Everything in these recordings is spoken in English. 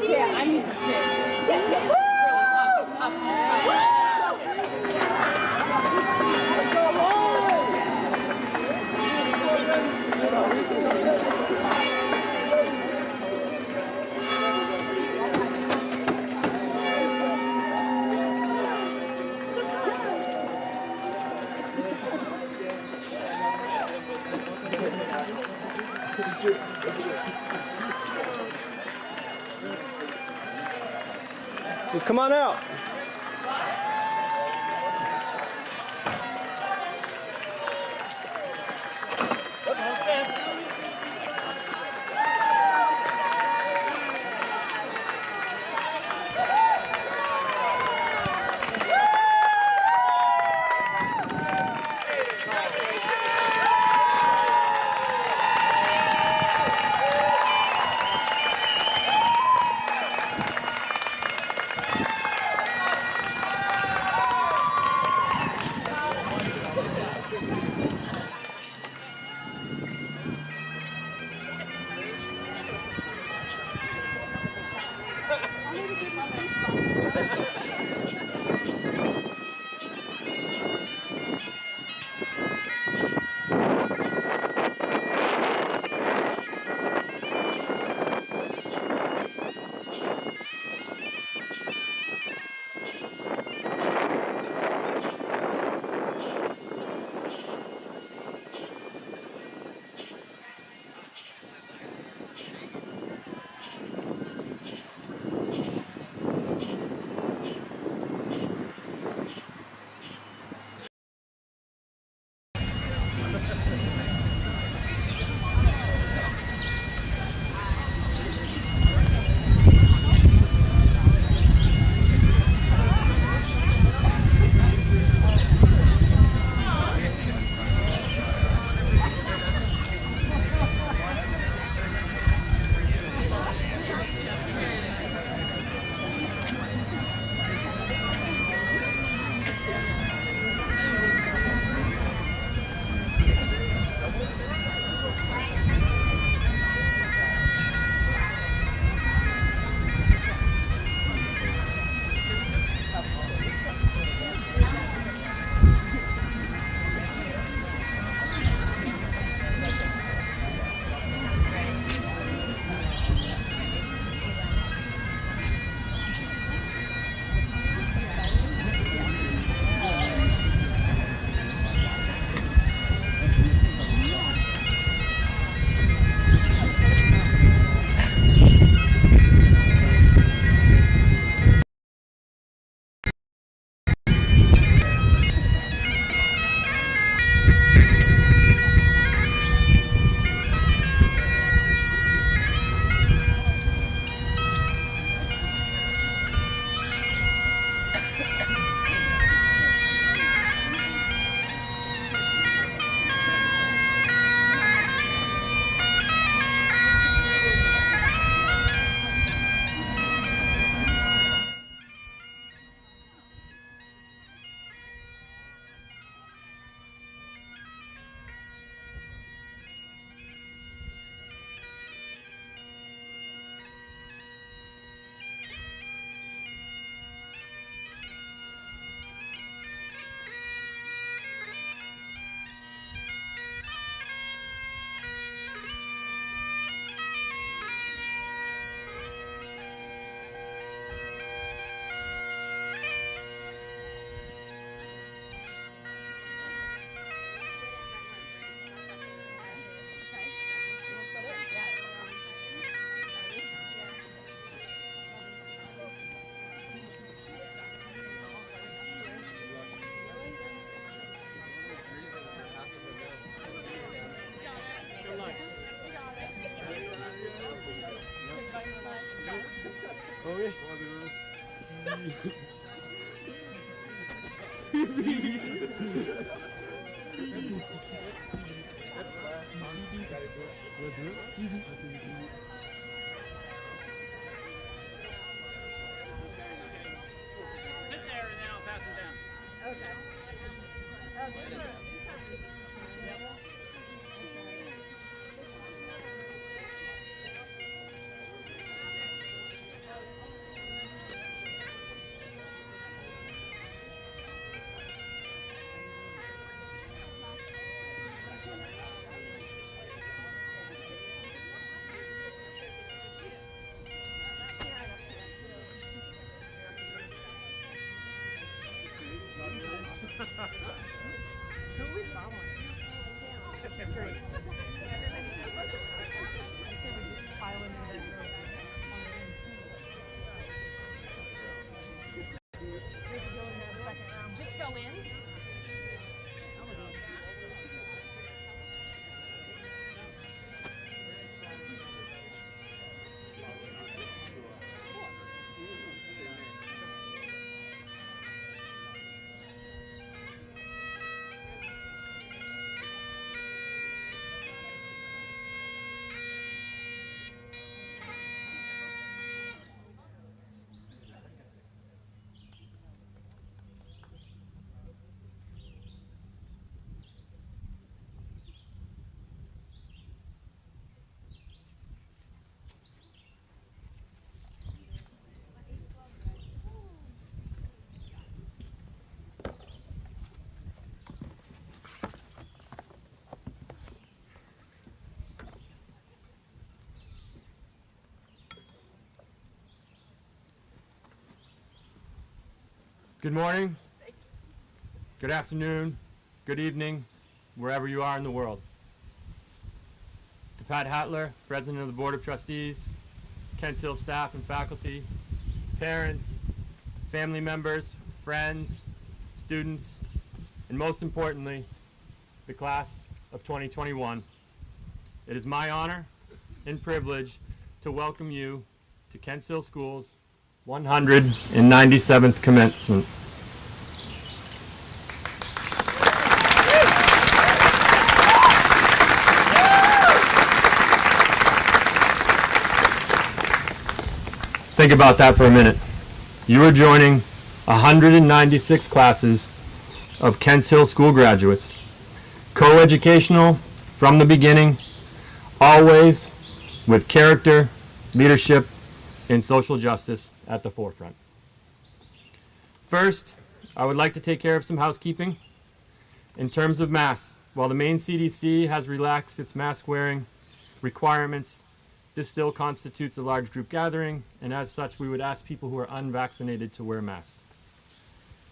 Yeah, I need to sit. Yeah. Just come on out. Good morning, good afternoon, good evening, wherever you are in the world. To Pat Hatler, President of the Board of Trustees, Kensel staff and faculty, parents, family members, friends, students, and most importantly, the class of 2021. It is my honor and privilege to welcome you to Kensel School's 197th commencement. Think about that for a minute. You are joining 196 classes of Kensel School graduates, co-educational from the beginning, always with character, leadership, and social justice at the forefront. First, I would like to take care of some housekeeping. In terms of masks, while the Maine CDC has relaxed its mask wearing requirements, this still constitutes a large group gathering, and as such, we would ask people who are unvaccinated to wear masks.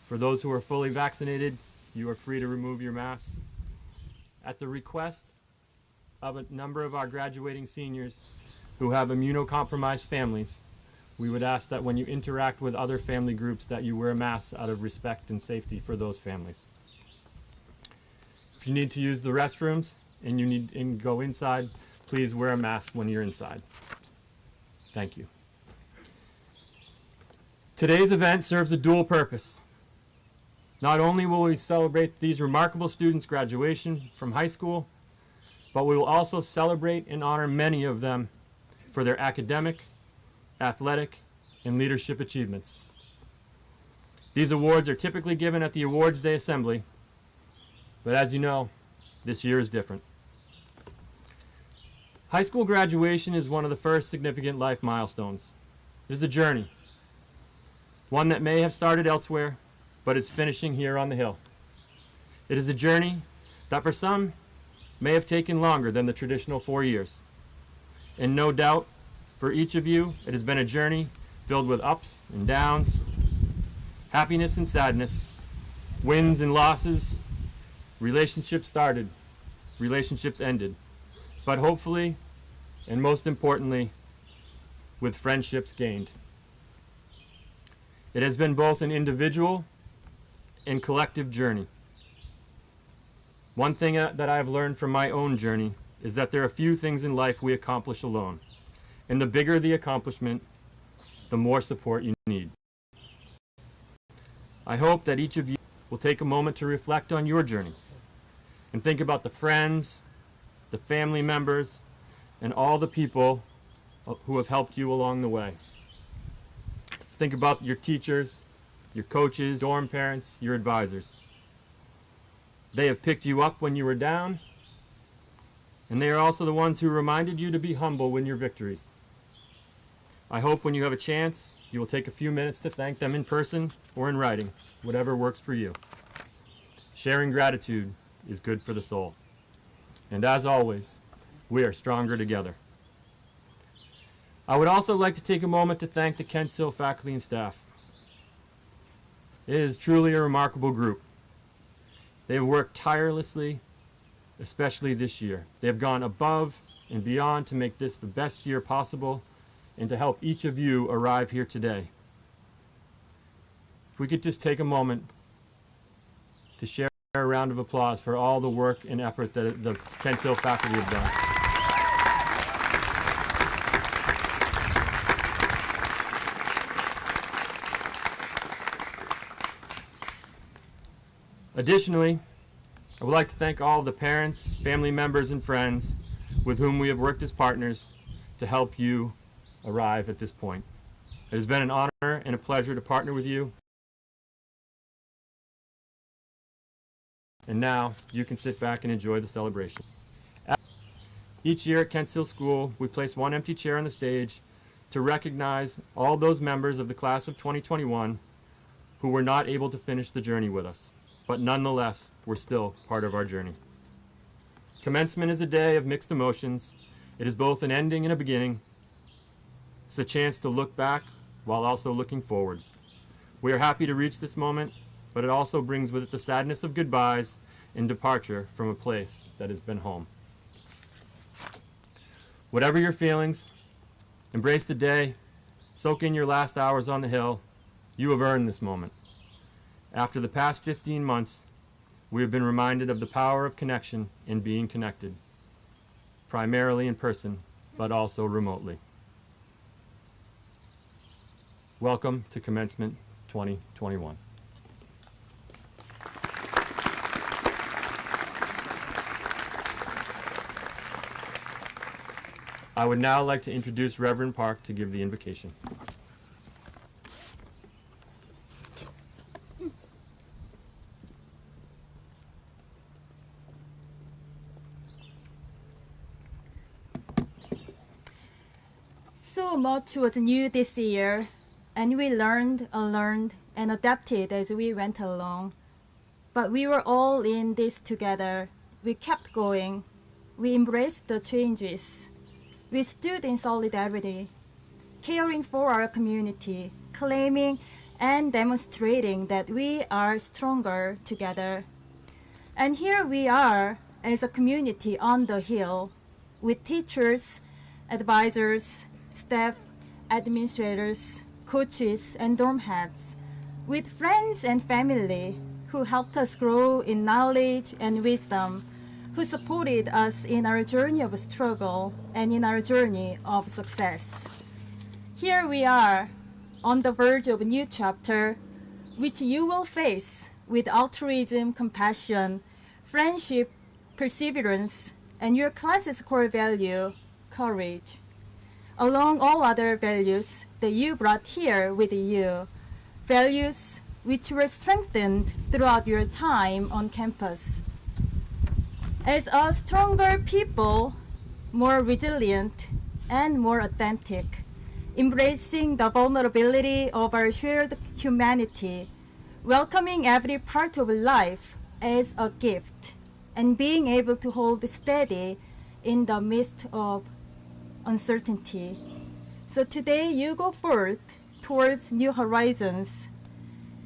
For those who are fully vaccinated, you are free to remove your masks. At the request of a number of our graduating seniors who have immunocompromised families, we would ask that when you interact with other family groups that you wear masks out of respect and safety for those families. If you need to use the restrooms and you need to go inside, please wear a mask when you're inside. Thank you. Today's event serves a dual purpose. Not only will we celebrate these remarkable students' graduation from high school, but we will also celebrate and honor many of them for their academic, athletic, and leadership achievements. These awards are typically given at the Awards Day Assembly, but as you know, this year is different. High school graduation is one of the first significant life milestones. It is a journey, one that may have started elsewhere, but is finishing here on the Hill. It is a journey that for some may have taken longer than the traditional 4 years. And no doubt, for each of you, it has been a journey filled with ups and downs, happiness and sadness, wins and losses, relationships started, relationships ended, but hopefully, and most importantly, with friendships gained. It has been both an individual and collective journey. One thing that I have learned from my own journey is that there are few things in life we accomplish alone. And the bigger the accomplishment, the more support you need. I hope that each of you will take a moment to reflect on your journey and think about the friends, the family members, and all the people who have helped you along the way. Think about your teachers, your coaches, dorm parents, your advisors. They have picked you up when you were down, and they are also the ones who reminded you to be humble when your victories. I hope when you have a chance, you will take a few minutes to thank them in person or in writing, whatever works for you. Sharing gratitude is good for the soul. And as always, we are stronger together. I would also like to take a moment to thank the Kensel faculty and staff. It is truly a remarkable group. They have worked tirelessly, especially this year. They have gone above and beyond to make this the best year possible and to help each of you arrive here today. If we could just take a moment to share a round of applause for all the work and effort that the Kensel faculty have done. Additionally, I would like to thank all of the parents, family members, and friends with whom we have worked as partners to help you arrive at this point. It has been an honor and a pleasure to partner with you. And now you can sit back and enjoy the celebration. Each year at Kensel School, we place one empty chair on the stage to recognize all those members of the class of 2021 who were not able to finish the journey with us, but nonetheless were still part of our journey. Commencement is a day of mixed emotions. It is both an ending and a beginning. It's a chance to look back while also looking forward. We are happy to reach this moment, but it also brings with it the sadness of goodbyes and departure from a place that has been home. Whatever your feelings, embrace the day, soak in your last hours on the hill. You have earned this moment. After the past 15 months, we have been reminded of the power of connection and being connected, primarily in person, but also remotely. Welcome to Commencement 2021. I would now like to introduce Reverend Park to give the invocation. So much was new this year, and we learned and adapted as we went along. But we were all in this together. We kept going. We embraced the changes. We stood in solidarity, caring for our community, claiming and demonstrating that we are stronger together. And here we are as a community on the hill, with teachers, advisors, staff, administrators, coaches, and dorm heads, with friends and family who helped us grow in knowledge and wisdom, who supported us in our journey of struggle and in our journey of success. Here we are, on the verge of a new chapter, which you will face with altruism, compassion, friendship, perseverance, and your class's core value, courage, along all other values that you brought here with you, values which were strengthened throughout your time on campus. As a stronger people, more resilient, and more authentic, embracing the vulnerability of our shared humanity, welcoming every part of life as a gift, and being able to hold steady in the midst of uncertainty. So today you go forth towards new horizons.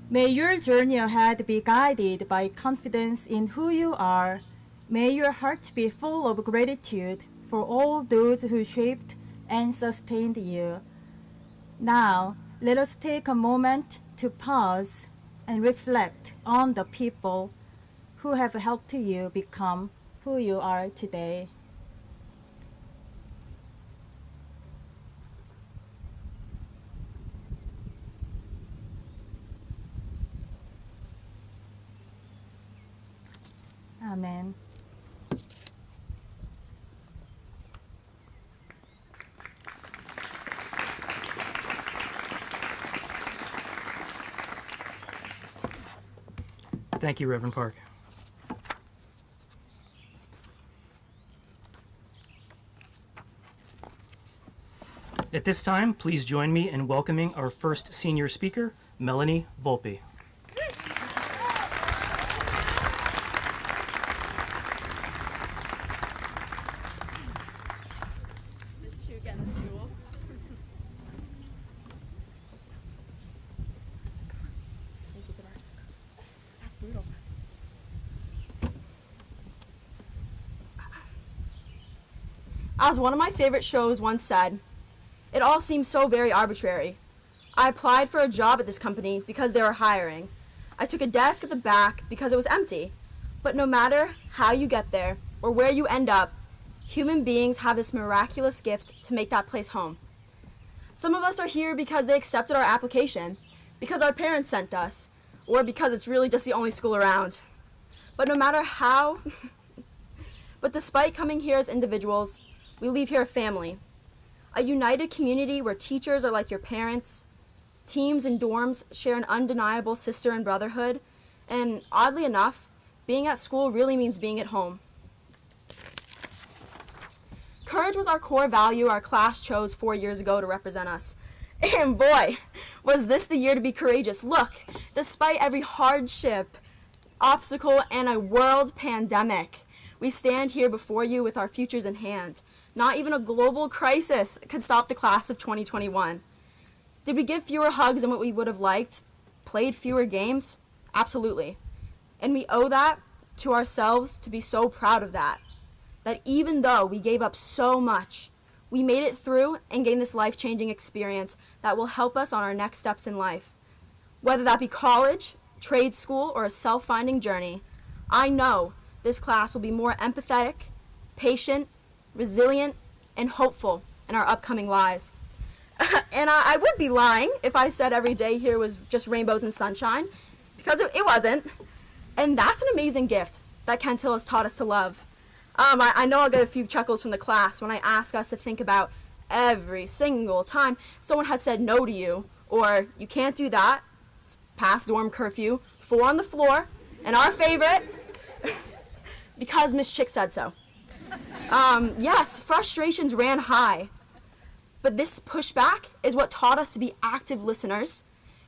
May your journey ahead be guided by confidence in who you are. May your heart be full of gratitude for all those who shaped and sustained you. Now, let us take a moment to pause and reflect on the people who have helped you become who you are today. Amen. Thank you, Reverend Park. At this time, please join me in welcoming our first senior speaker, Melanie Volpe. As one of my favorite shows once said, it all seems so very arbitrary. I applied for a job at this company because they were hiring. I took a desk at the back because it was empty. But no matter how you get there or where you end up, human beings have this miraculous gift to make that place home. Some of us are here because they accepted our application, because our parents sent us, or because it's really just the only school around. But no matter how, but despite coming here as individuals, we leave here a family. A united community where teachers are like your parents, teams and dorms share an undeniable sister and brotherhood, and oddly enough, being at school really means being at home. Courage was our core value our class chose 4 years ago to represent us. And boy, was this the year to be courageous. Look, despite every hardship, obstacle, and a world pandemic, we stand here before you with our futures in hand. Not even a global crisis could stop the class of 2021. Did we give fewer hugs than what we would have liked? played fewer games? Absolutely. And we owe that to ourselves to be so proud of that. That even though we gave up so much, we made it through and gained this life-changing experience that will help us on our next steps in life. Whether that be college, trade school, or a self-finding journey, I know this class will be more empathetic, patient, resilient, and hopeful in our upcoming lives. And I would be lying if I said every day here was just rainbows and sunshine, because it wasn't. And that's an amazing gift that Kensel has taught us to love. I know I'll get a few chuckles from the class when I ask us to think about every single time someone has said no to you, or you can't do that, it's past dorm curfew, 4 on the floor, and our favorite, because Miss Chick said so. Yes, frustrations ran high, but this pushback is what taught us to be active listeners,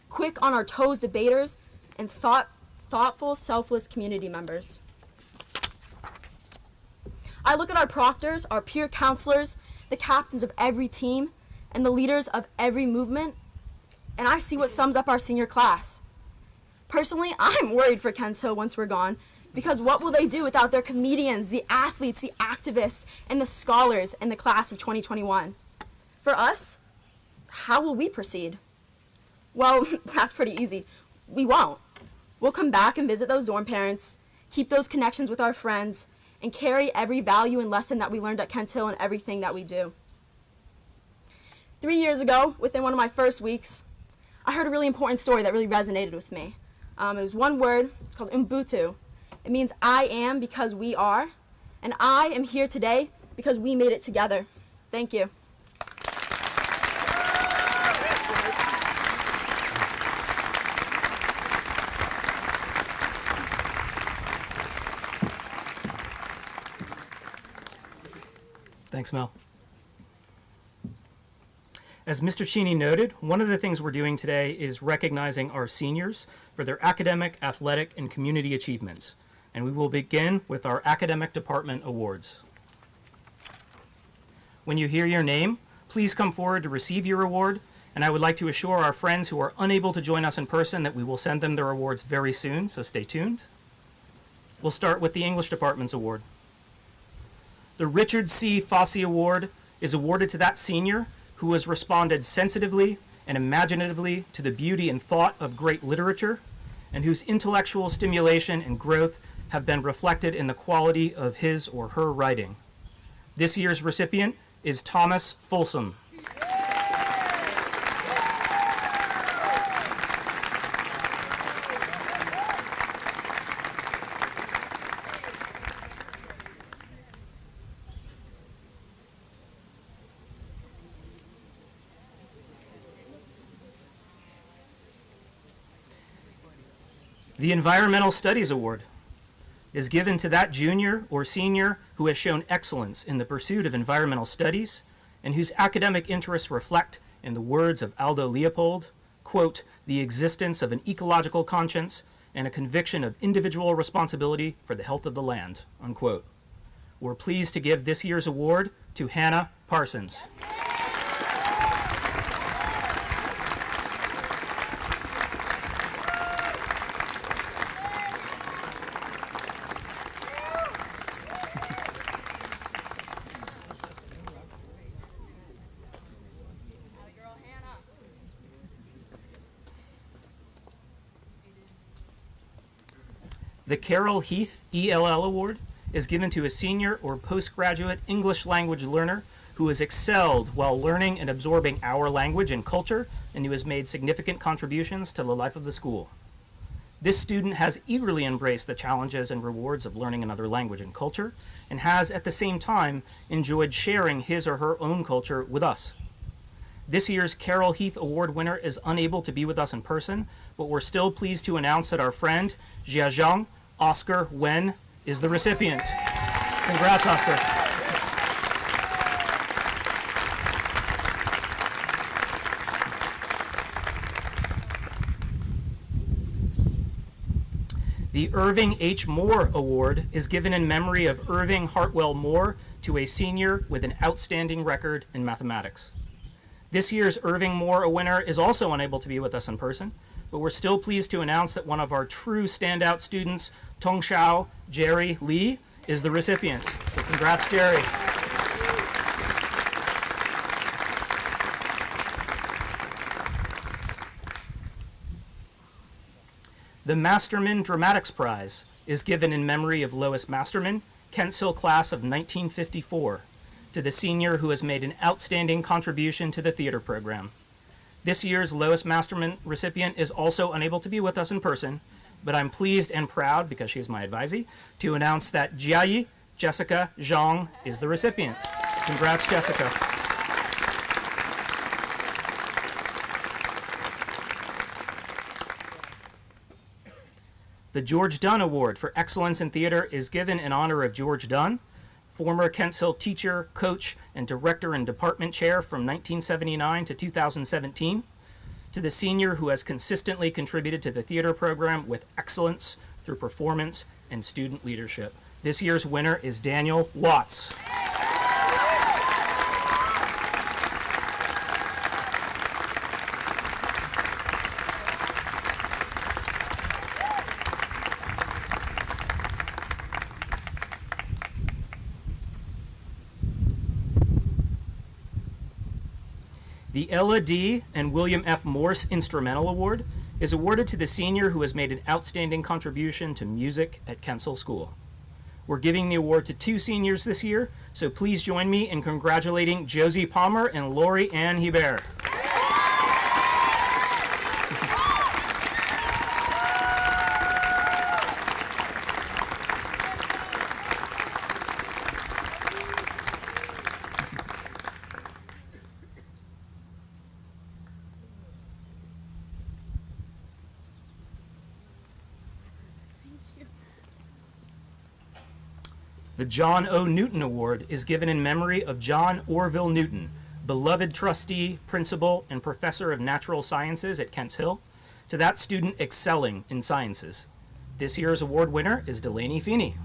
quick on our toes debaters, and thoughtful, selfless community members. I look at our proctors, our peer counselors, the captains of every team, and the leaders of every movement, and I see what sums up our senior class. Personally, I'm worried for Kensel once we're gone, because what will they do without their comedians, the athletes, the activists, and the scholars in the class of 2021? For us, how will we proceed? Well, that's pretty easy. We won't. We'll come back and visit those dorm parents, keep those connections with our friends, and carry every value and lesson that we learned at Kensel in everything that we do. 3 years ago, within one of my first weeks, I heard a really important story that really resonated with me. It was one word. It's called Ubuntu. It means I am because we are, and I am here today because we made it together. Thank you. Thanks, Mel. As Mr. Cheney noted, one of the things we're doing today is recognizing our seniors for their academic, athletic, and community achievements. And we will begin with our academic department awards. When you hear your name, please come forward to receive your award, and I would like to assure our friends who are unable to join us in person that we will send them their awards very soon, so stay tuned. We'll start with the English Department's award. The Richard C. Fosse Award is awarded to that senior who has responded sensitively and imaginatively to the beauty and thought of great literature, and whose intellectual stimulation and growth have been reflected in the quality of his or her writing. This year's recipient is Thomas Folsom. The Environmental Studies Award is given to that junior or senior who has shown excellence in the pursuit of environmental studies and whose academic interests reflect, in the words of Aldo Leopold, quote, the existence of an ecological conscience and a conviction of individual responsibility for the health of the land, unquote. We're pleased to give this year's award to Hannah Parsons. The Carol Heath ELL Award is given to a senior or postgraduate English language learner who has excelled while learning and absorbing our language and culture, and who has made significant contributions to the life of the school. This student has eagerly embraced the challenges and rewards of learning another language and culture, and has at the same time enjoyed sharing his or her own culture with us. This year's Carol Heath Award winner is unable to be with us in person, but we're still pleased to announce that our friend, Jiazhang Oscar Wen, is the recipient. Congrats, Oscar. The Irving H. Moore Award is given in memory of Irving Hartwell Moore to a senior with an outstanding record in mathematics. This year's Irving Moore winner is also unable to be with us in person, but we're still pleased to announce that one of our true standout students, Tongxiao Jerry Lee, is the recipient. So congrats, Jerry. The Masterman Dramatics Prize is given in memory of Lois Masterman, Kensel Class of 1954, to the senior who has made an outstanding contribution to the theater program. This year's Lois Masterman recipient is also unable to be with us in person, but I'm pleased and proud, because she is my advisee, to announce that Jiayi Jessica Zhang is the recipient. Congrats, Jessica. The George Dunn Award for Excellence in Theater is given in honor of George Dunn, former Kensel teacher, coach, and director and department chair from 1979 to 2017, to the senior who has consistently contributed to the theater program with excellence through performance and student leadership. This year's winner is Daniel Watts. The Ella D. and William F. Morse Instrumental Award is awarded to the senior who has made an outstanding contribution to music at Kensel School. We're giving the award to 2 seniors this year, so please join me in congratulating Josie Palmer and Lori Ann Hebert. The John O. Newton Award is given in memory of John Orville Newton, beloved trustee, principal, and professor of natural sciences at Kents Hill, to that student excelling in sciences. This year's award winner is Delaney Feeney.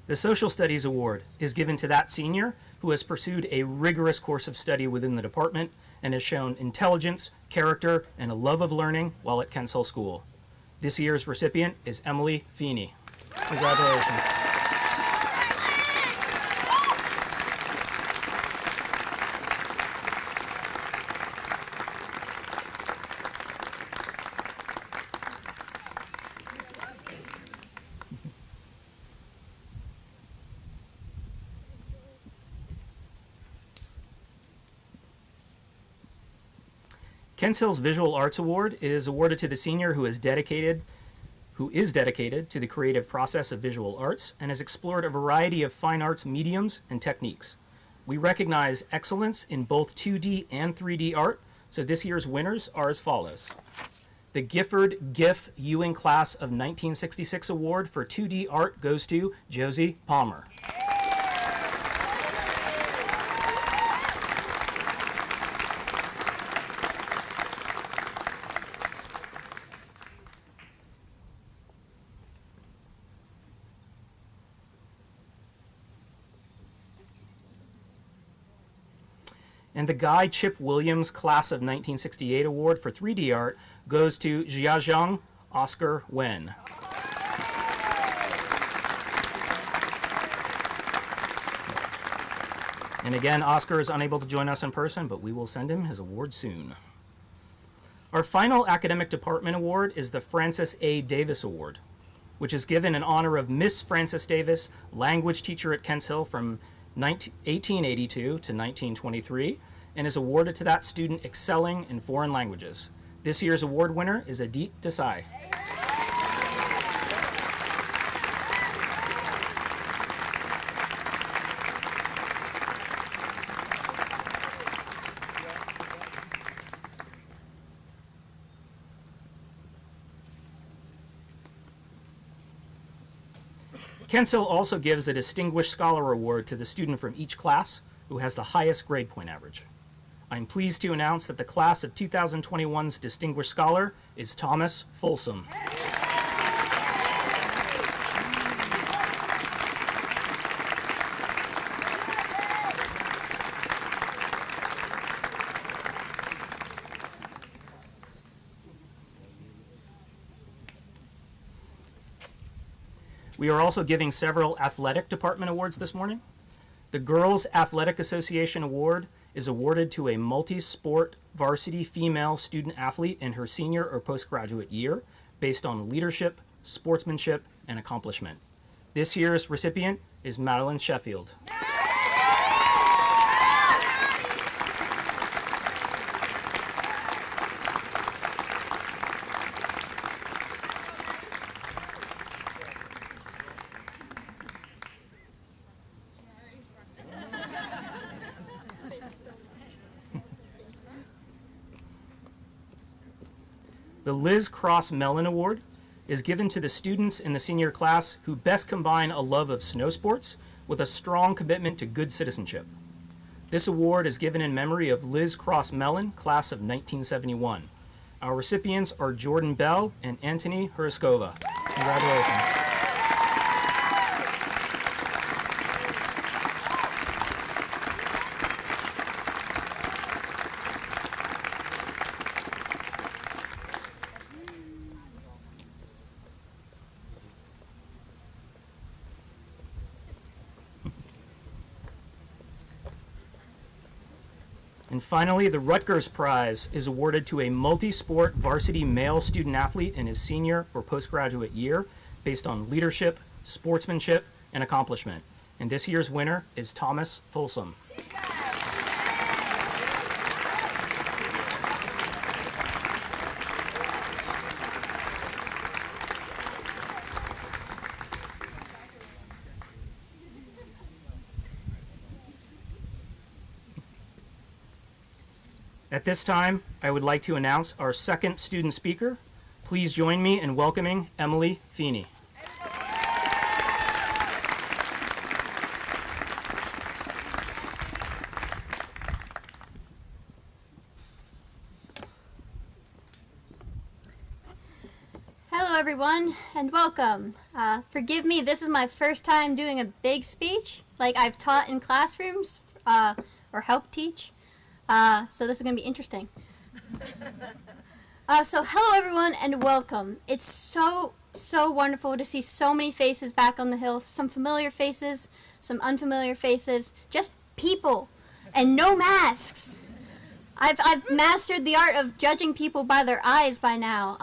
The Social Studies Award is given to that senior who has pursued a rigorous course of study within the department and has shown intelligence, character, and a love of learning while at Kensel School. This year's recipient is Emily Feeney. Congratulations. Kensel's Visual Arts Award is awarded to the senior who is dedicated to the creative process of visual arts and has explored a variety of fine arts mediums and techniques. We recognize excellence in both 2D and 3D art, so this year's winners are as follows. The Gifford Giff Ewing Class of 1966 Award for 2D art goes to Josie Palmer. And the Guy Chip Williams Class of 1968 Award for 3D art goes to Jiazhang Oscar Wen. And again, Oscar is unable to join us in person, but we will send him his award soon. Our final academic department award is the Frances A. Davis Award, which is given in honor of Miss Frances Davis, language teacher at Kents Hill from 1882 to 1923, and is awarded to that student excelling in foreign languages. This year's award winner is Adit Desai. Kensel also gives a Distinguished Scholar Award to the student from each class who has the highest grade point average. I'm pleased to announce that the class of 2021's Distinguished Scholar is Thomas Folsom. We are also giving several athletic department awards this morning. The Girls Athletic Association Award is awarded to a multi-sport varsity female student athlete in her senior or postgraduate year based on leadership, sportsmanship, and accomplishment. This year's recipient is Madeline Sheffield. The Liz Cross Mellon Award is given to the students in the senior class who best combine a love of snow sports with a strong commitment to good citizenship. This award is given in memory of Liz Cross Mellon, class of 1971. Our recipients are Jordan Bell and Antony Hruskova. Congratulations. And finally, the Rutgers Prize is awarded to a multi-sport varsity male student athlete in his senior or postgraduate year based on leadership, sportsmanship, and accomplishment. And this year's winner is Thomas Folsom. At this time, I would like to announce our second student speaker. Please join me in welcoming Emily Feeney. Hello everyone and welcome. Forgive me, this is my first time doing a big speech like I've taught in classrooms or helped teach. So this is going to be interesting. So hello everyone and welcome. It's so wonderful to see so many faces back on the hill. Some familiar faces, some unfamiliar faces, just people and no masks. I've mastered the art of judging people by their eyes by now,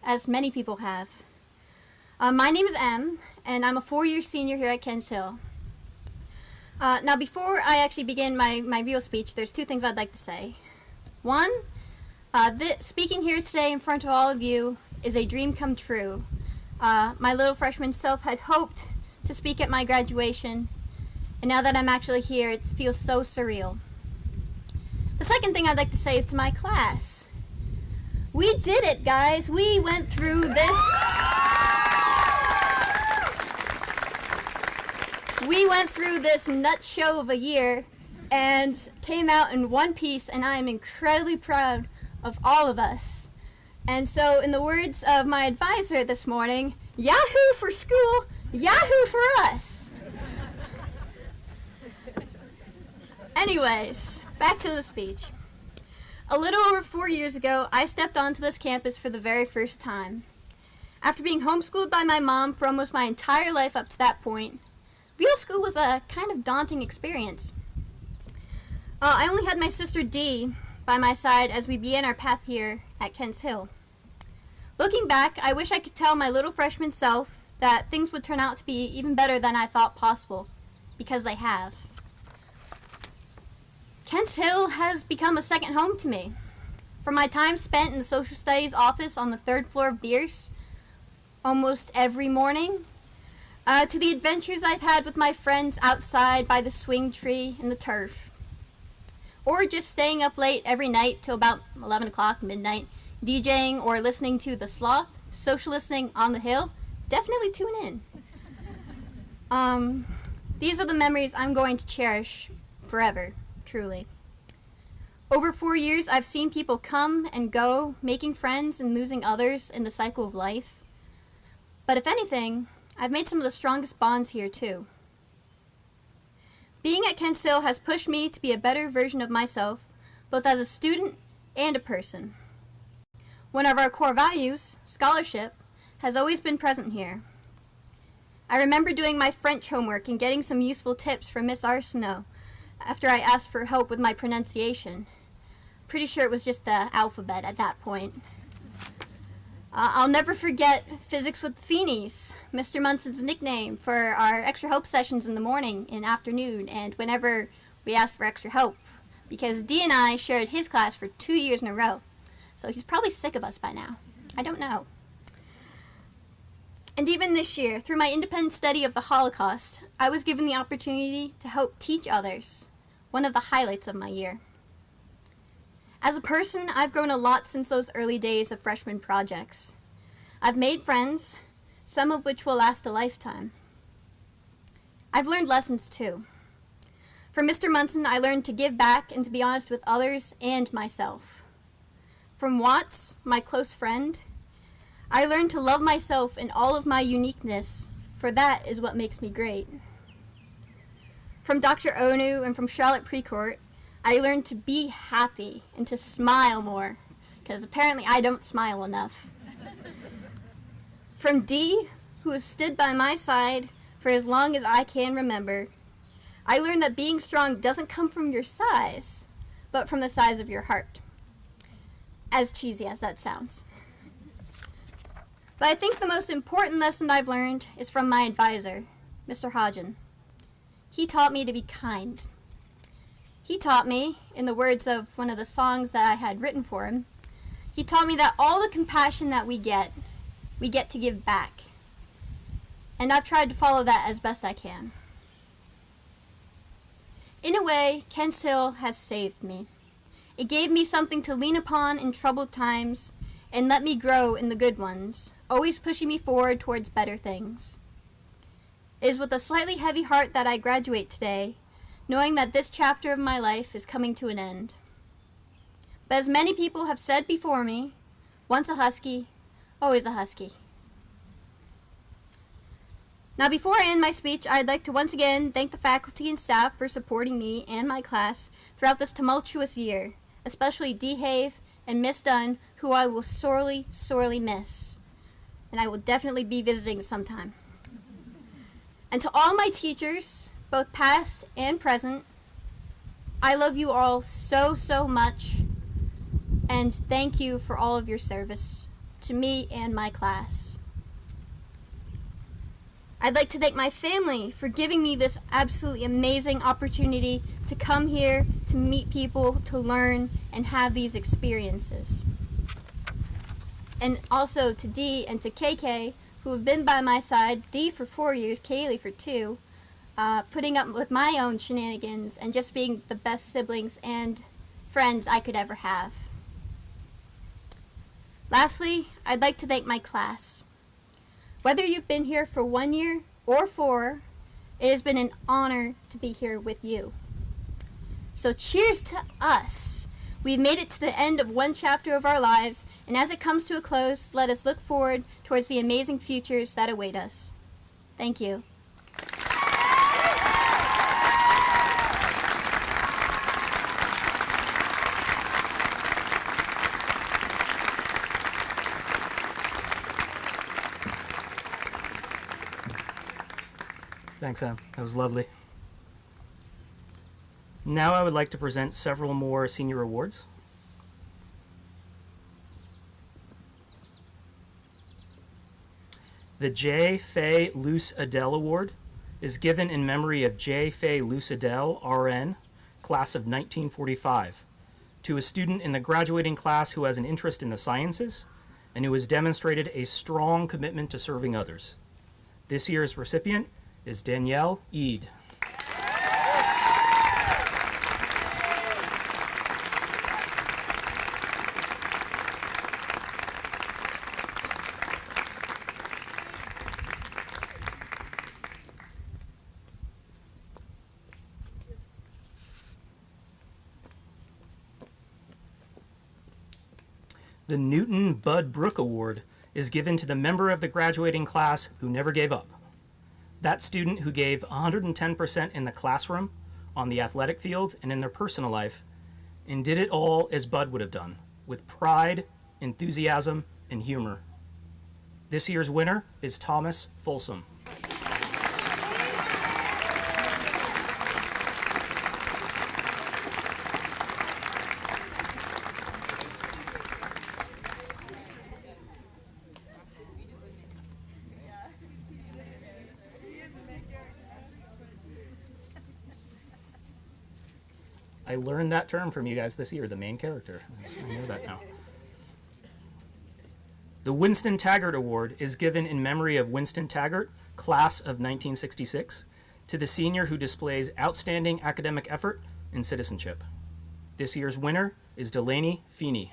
as many people have. My name is Em, and I'm a 4-year senior here at Kensel. Now, before I actually begin my real speech, there's 2 things I'd like to say. One, speaking here today in front of all of you is a dream come true. My little freshman self had hoped to speak at my graduation, and now that I'm actually here, it feels so surreal. The second thing I'd like to say is to my class. We did it, guys. We went through this. We went through this nut show of a year and came out in one piece, and I am incredibly proud of all of us. And so, in the words of my advisor this morning, Yahoo for school, Yahoo for us. Anyways, back to the speech. A little over 4 years ago, I stepped onto this campus for the very first time. After being homeschooled by my mom for almost my entire life up to that point, real school was a kind of daunting experience. I only had my sister Dee by my side as we began our path here at Kensel. Looking back, I wish I could tell my little freshman self that things would turn out to be even better than I thought possible, because they have. Kensel has become a second home to me. From my time spent in the social studies office on the 3rd floor of Bierce almost every morning, to the adventures I've had with my friends outside by the swing tree and the turf, or just staying up late every night till about 11 o'clock, midnight, DJing or listening to The Sloth, social listening on the hill. Definitely tune in. These are the memories I'm going to cherish forever, truly. Over 4 years, I've seen people come and go, making friends and losing others in the cycle of life. But if anything, I've made some of the strongest bonds here too. Being at Kensel has pushed me to be a better version of myself, both as a student and a person. One of our core values, scholarship, has always been present here. I remember doing my French homework and getting some useful tips from Miss Arsenault after I asked for help with my pronunciation. Pretty sure it was just the alphabet at that point. I'll never forget physics with Feenies, Mr. Munson's nickname for our extra help sessions in the morning and afternoon, and whenever we asked for extra help, because Dee and I shared his class for 2 years in a row, so he's probably sick of us by now. I don't know. And even this year, through my independent study of the Holocaust, I was given the opportunity to help teach others, one of the highlights of my year. As a person, I've grown a lot since those early days of freshman projects. I've made friends, some of which will last a lifetime. I've learned lessons too. From Mr. Munson, I learned to give back and to be honest with others and myself. From Watts, my close friend, I learned to love myself in all of my uniqueness, for that is what makes me great. From Dr. Onu and from Charlotte Precourt, I learned to be happy and to smile more, because apparently I don't smile enough. From Dee, who has stood by my side for as long as I can remember, I learned that being strong doesn't come from your size, but from the size of your heart. As cheesy as that sounds. But I think the most important lesson I've learned is from my advisor, Mr. Hodgen. He taught me to be kind. He taught me, in the words of one of the songs that I had written for him, he taught me that all the compassion that we get to give back. And I've tried to follow that as best I can. In a way, Kensel has saved me. It gave me something to lean upon in troubled times and let me grow in the good ones, always pushing me forward towards better things. It is with a slightly heavy heart that I graduate today, knowing that this chapter of my life is coming to an end. But as many people have said before me, once a Husky, always a Husky. Now before I end my speech, I'd like to once again thank the faculty and staff for supporting me and my class throughout this tumultuous year, especially D. Heath and Miss Dunn, who I will sorely, sorely miss. And I will definitely be visiting sometime. And to all my teachers, both past and present, I love you all so, so much, and thank you for all of your service to me and my class. I'd like to thank my family for giving me this absolutely amazing opportunity to come here, to meet people, to learn, and have these experiences. And also to Dee and to KK, who have been by my side, Dee for 4 years, Kaylee for 2, putting up with my own shenanigans and just being the best siblings and friends I could ever have. Lastly, I'd like to thank my class. Whether you've been here for 1 year or 4, it has been an honor to be here with you. So cheers to us. We've made it to the end of one chapter of our lives, and as it comes to a close, let us look forward towards the amazing futures that await us. Thank you. Thanks, Em. That was lovely. Now I would like to present several more senior awards. The J. Fay Luce Adele Award is given in memory of J. Fay Luce Adele, RN, class of 1945, to a student in the graduating class who has an interest in the sciences and who has demonstrated a strong commitment to serving others. This year's recipient is Danielle Eade. The Newton Bud Brook Award is given to the member of the graduating class who never gave up. That student who gave 110% in the classroom, on the athletic field, and in their personal life, and did it all as Bud would have done, with pride, enthusiasm, and humor. This year's winner is Thomas Folsom. I learned that term from you guys this year, the main character. I know that now. The Winston Taggart Award is given in memory of Winston Taggart, class of 1966, to the senior who displays outstanding academic effort and citizenship. This year's winner is Delaney Feeney.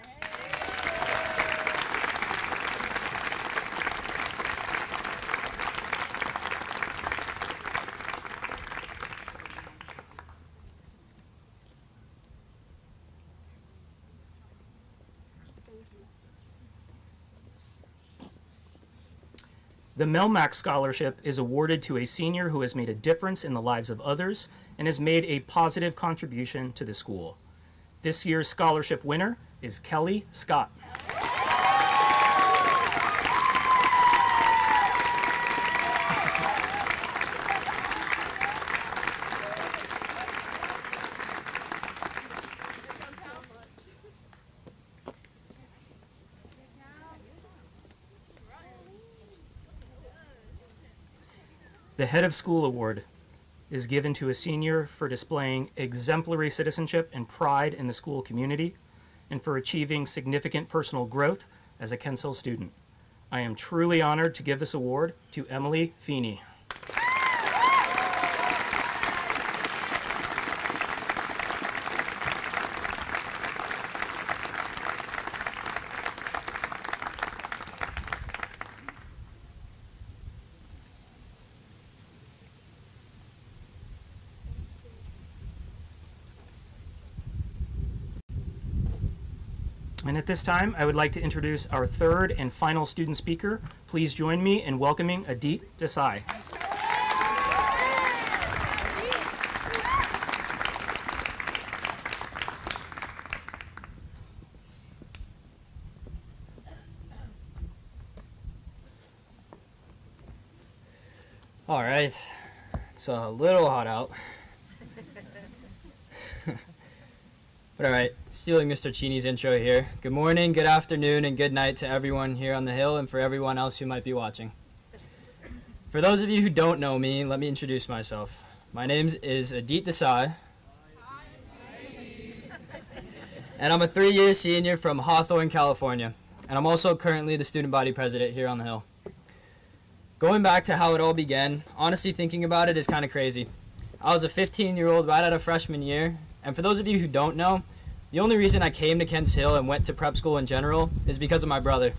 The Melmac Scholarship is awarded to a senior who has made a difference in the lives of others and has made a positive contribution to the school. This year's scholarship winner is Kelly Scott. The Head of School Award is given to a senior for displaying exemplary citizenship and pride in the school community and for achieving significant personal growth as a Kensel student. I am truly honored to give this award to Emily Feeney. And at this time, I would like to introduce our third and final student speaker. Please join me in welcoming Adit Desai. All right, it's a little hot out. But all right, stealing Mr. Cheney's intro here. Good morning, good afternoon, and good night to everyone here on the Hill and for everyone else who might be watching. For those of you who don't know me, let me introduce myself. My name is Adit Desai. And I'm a 3-year senior from Hawthorne, California. And I'm also currently the student body president here on the Hill. Going back to how it all began, honestly thinking about it is kind of crazy. I was a 15-year-old right out of freshman year. And for those of you who don't know, the only reason I came to Kensel and went to prep school in general is because of my brother.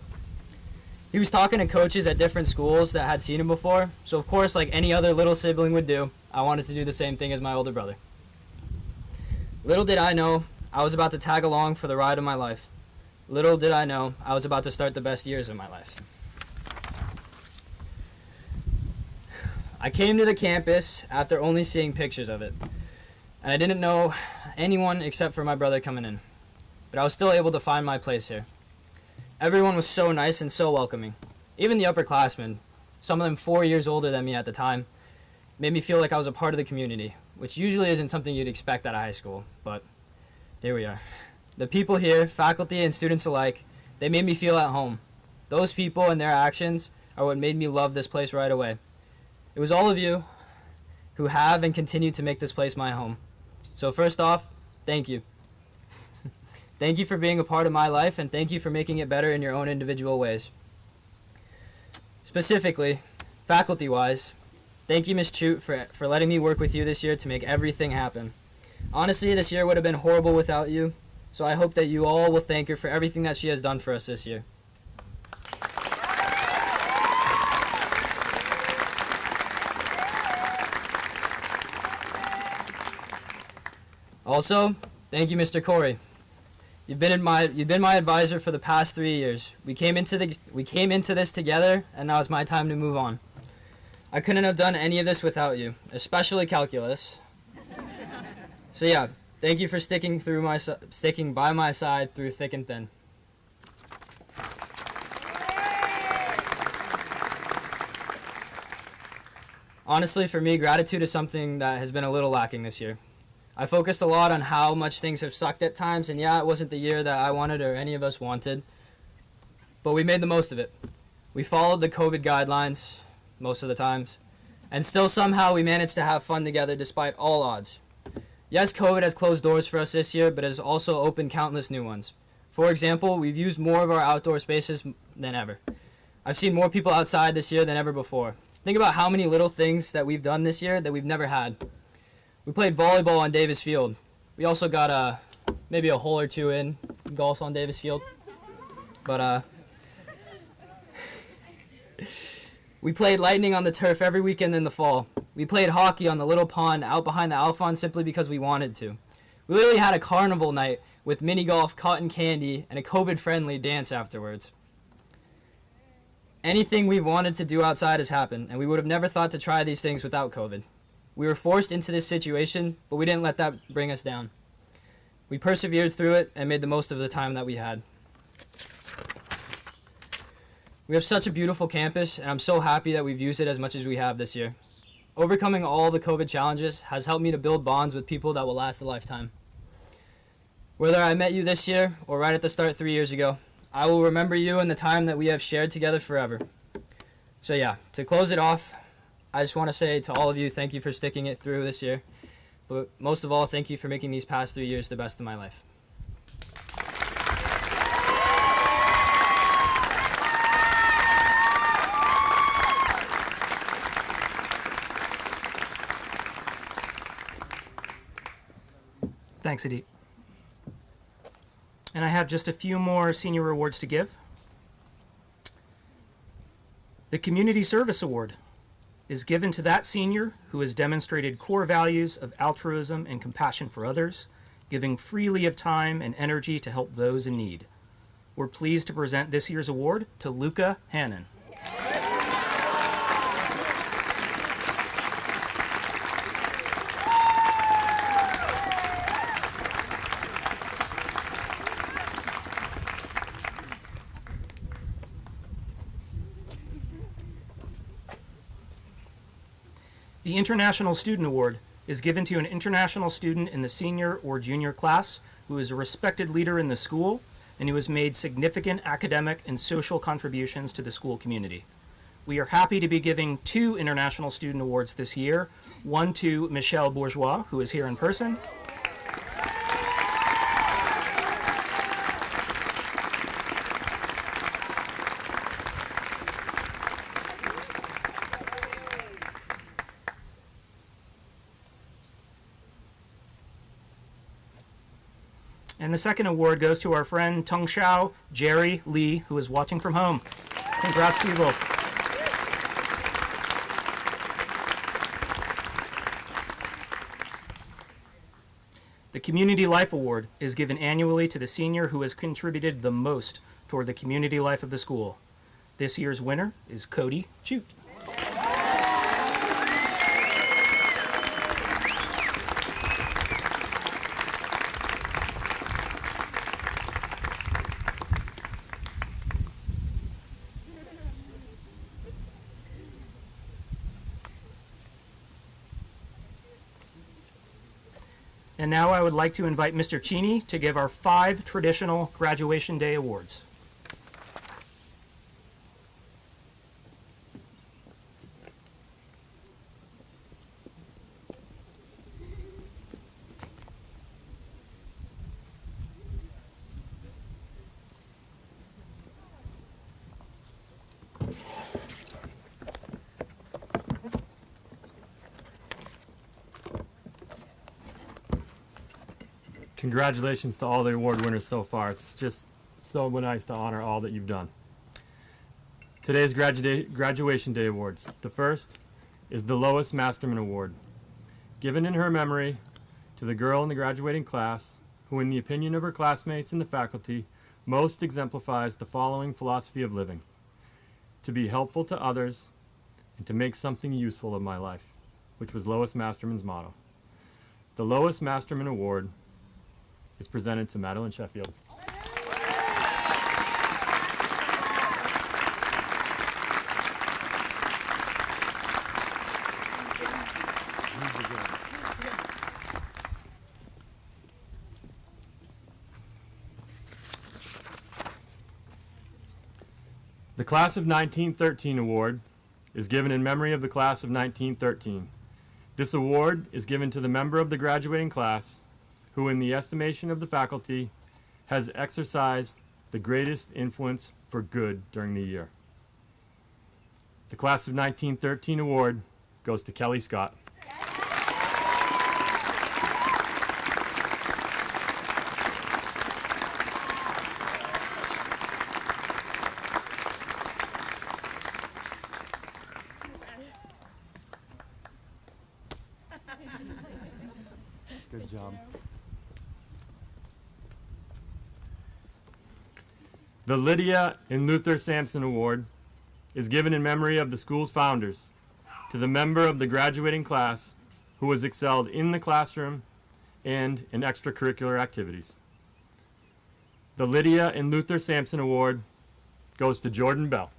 He was talking to coaches at different schools that had seen him before, so of course, like any other little sibling would do, I wanted to do the same thing as my older brother. Little did I know, I was about to tag along for the ride of my life. Little did I know, I was about to start the best years of my life. I came to the campus after only seeing pictures of it. And I didn't know anyone except for my brother coming in. But I was still able to find my place here. Everyone was so nice and so welcoming. Even the upperclassmen, some of them 4 years older than me at the time, made me feel like I was a part of the community, which usually isn't something you'd expect out of high school, but here we are. The people here, faculty and students alike, they made me feel at home. Those people and their actions are what made me love this place right away. It was all of you who have and continue to make this place my home. So first off, thank you. Thank you for being a part of my life, and thank you for making it better in your own individual ways. Specifically, faculty-wise, thank you, Ms. Chute, for letting me work with you this year to make everything happen. Honestly, this year would have been horrible without you, so I hope that you all will thank her for everything that she has done for us this year. Also, thank you, Mr. Corey. You've been my advisor for the past 3 years. We came into this together, and now it's my time to move on. I couldn't have done any of this without you, especially calculus. So yeah, thank you for sticking by my side through thick and thin. Honestly, for me, gratitude is something that has been a little lacking this year. I focused a lot on how much things have sucked at times, and yeah, it wasn't the year that I wanted or any of us wanted, but we made the most of it. We followed the COVID guidelines most of the times, and still somehow we managed to have fun together despite all odds. Yes, COVID has closed doors for us this year, but has also opened countless new ones. For example, we've used more of our outdoor spaces than ever. I've seen more people outside this year than ever before. Think about how many little things that we've done this year that we've never had. We played volleyball on Davis Field. We also got maybe a hole or two in golf on Davis Field. But we played lightning on the turf every weekend in the fall. We played hockey on the little pond out behind the Alphon simply because we wanted to. We literally had a carnival night with mini golf, cotton candy, and a COVID-friendly dance afterwards. Anything we wanted to do outside has happened, and we would have never thought to try these things without COVID. We were forced into this situation, but we didn't let that bring us down. We persevered through it and made the most of the time that we had. We have such a beautiful campus, and I'm so happy that we've used it as much as we have this year. Overcoming all the COVID challenges has helped me to build bonds with people that will last a lifetime. Whether I met you this year or right at the start 3 years ago, I will remember you and the time that we have shared together forever. So yeah, to close it off, I just want to say to all of you, thank you for sticking it through this year. But most of all, thank you for making these past 3 years the best of my life. Thanks, Edith. And I have just a few more senior awards to give. The Community Service Award is given to that senior who has demonstrated core values of altruism and compassion for others, giving freely of time and energy to help those in need. We're pleased to present this year's award to Luca Hannon. The International Student Award is given to an international student in the senior or junior class who is a respected leader in the school and who has made significant academic and social contributions to the school community. We are happy to be giving 2 International Student Awards this year, one to Michelle Bourgeois, who is here in person, and the second award goes to our friend Tung Shao Jerry Lee, who is watching from home. Congrats to you both. The Community Life Award is given annually to the senior who has contributed the most toward the community life of the school. This year's winner is Cody Chute. And now I would like to invite Mr. Cheney to give our 5 traditional graduation day awards. Congratulations to all the award winners so far. It's just so nice to honor all that you've done. Today's graduation day awards. The first is the Lois Masterman Award, given in her memory to the girl in the graduating class who in the opinion of her classmates and the faculty, most exemplifies the following philosophy of living: to be helpful to others and to make something useful of my life, which was Lois Masterman's motto. The Lois Masterman Award is presented to Madeline Sheffield. The Class of 1913 Award is given in memory of the Class of 1913. This award is given to the member of the graduating class who, in the estimation of the faculty, has exercised the greatest influence for good during the year. The Class of 1913 Award goes to Kelly Scott. Good job. The Lydia and Luther Sampson Award is given in memory of the school's founders to the member of the graduating class who has excelled in the classroom and in extracurricular activities. The Lydia and Luther Sampson Award goes to Jordan Bell.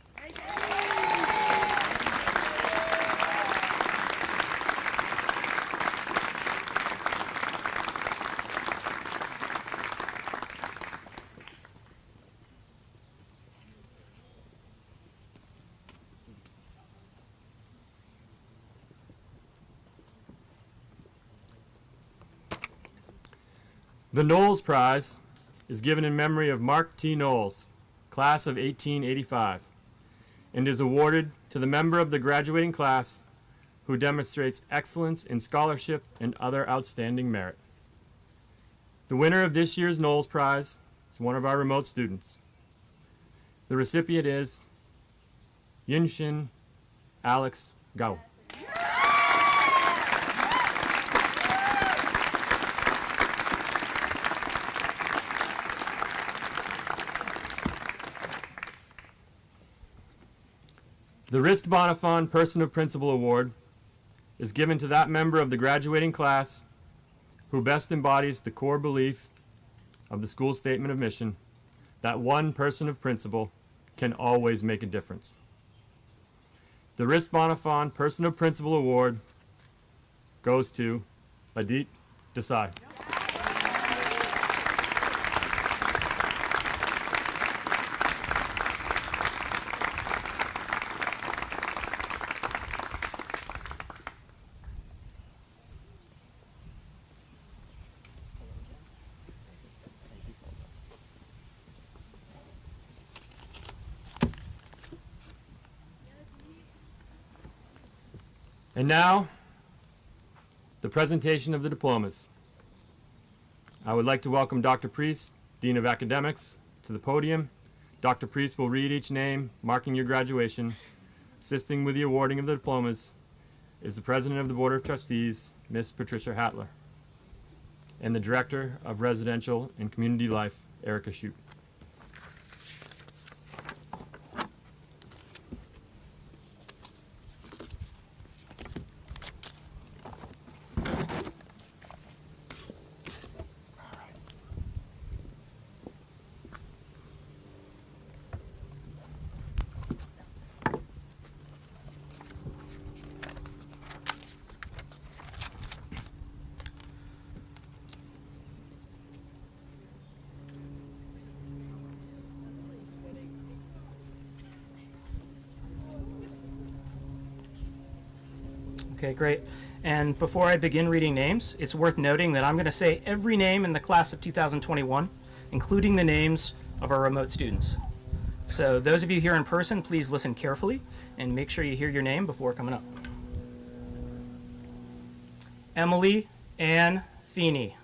The Knowles Prize is given in memory of Mark T. Knowles, class of 1885, and is awarded to the member of the graduating class who demonstrates excellence in scholarship and other outstanding merit. The winner of this year's Knowles Prize is one of our remote students. The recipient is Yinshin Alex Gao. The Rist Bonifon Person of Principle Award is given to that member of the graduating class who best embodies the core belief of the school statement of mission that one person of principle can always make a difference. The Rist Bonifon Person of Principle Award goes to Adit Desai. And now, the presentation of the diplomas. I would like to welcome Dr. Priest, Dean of Academics, to the podium. Dr. Priest will read each name, marking your graduation. Assisting with the awarding of the diplomas is the President of the Board of Trustees, Miss Patricia Hatler, and the Director of Residential and Community Life, Erica Shute. Okay, great. And before I begin reading names, it's worth noting that I'm going to say every name in the class of 2021, including the names of our remote students. So those of you here in person, please listen carefully and make sure you hear your name before coming up. Emily Ann Feeney.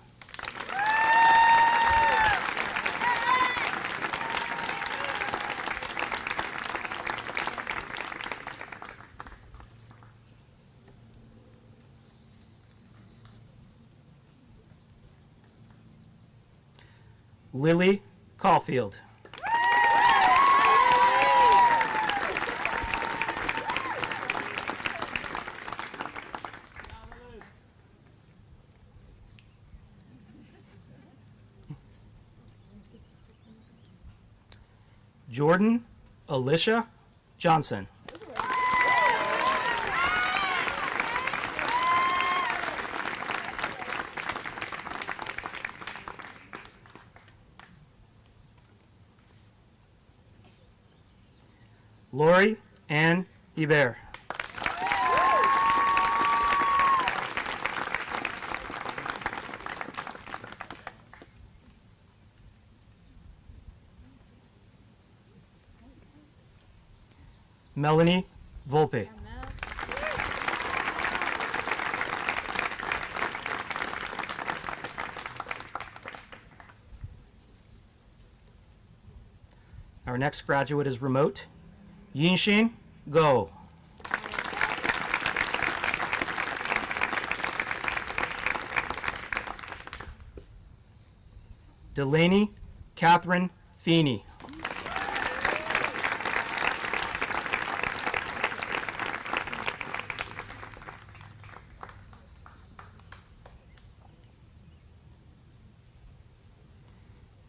Lily Caulfield. Jordan Alicia Johnson. Lori Ann Hebert. Melanie Volpe. Our next graduate is remote. Yinshin Go. Delaney Catherine Feeney.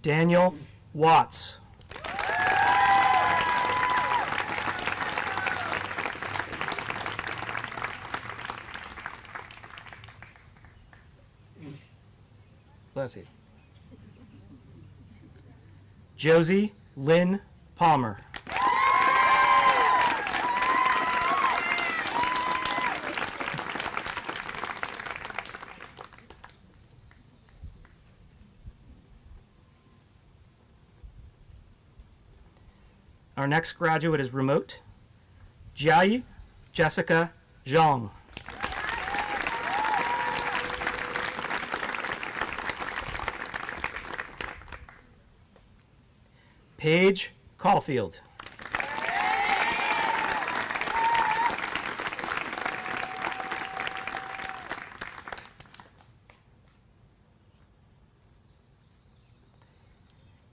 Daniel Watts. Bless you. Josie Lynn Palmer. Our next graduate is remote. Jiayi Jessica Zhang. Paige Caulfield.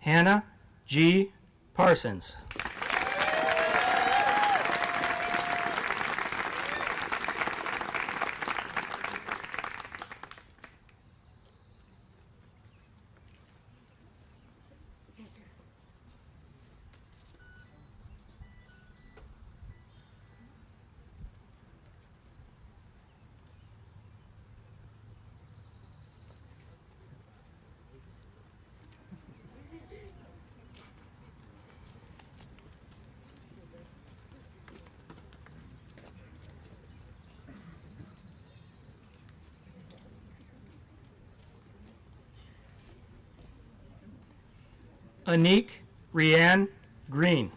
Hannah G. Parsons. Anique Rianne Green.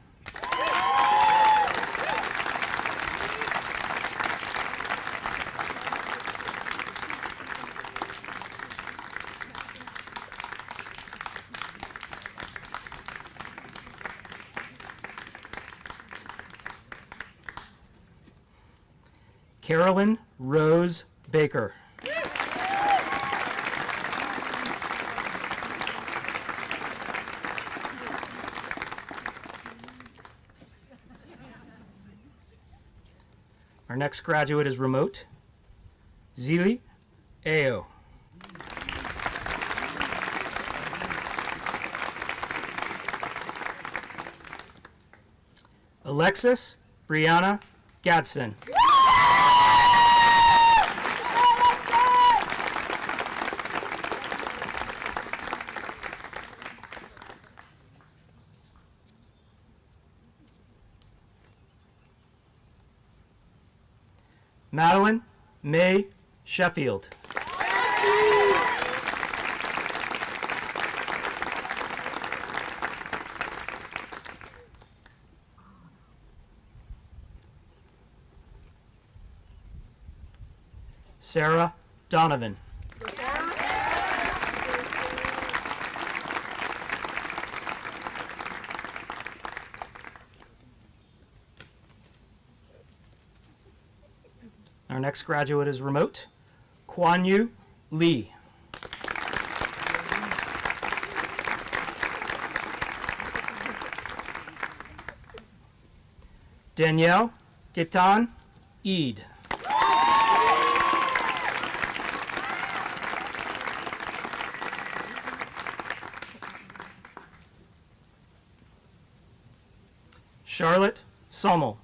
Carolyn Rose Baker. Our next graduate is remote. Zili Ao. Alexis Brianna Gadsden. Madeline May Sheffield. Sarah Donovan. Our next graduate is remote. Kwan Yu Lee. Danielle Gaetan Eid. Charlotte Sommel.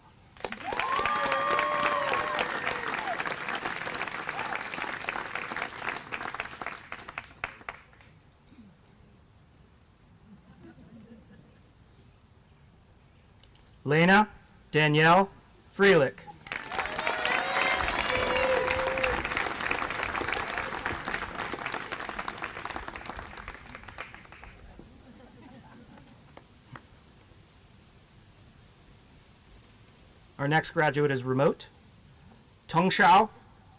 Lena Danielle Freelick. Our next graduate is remote. Tongshao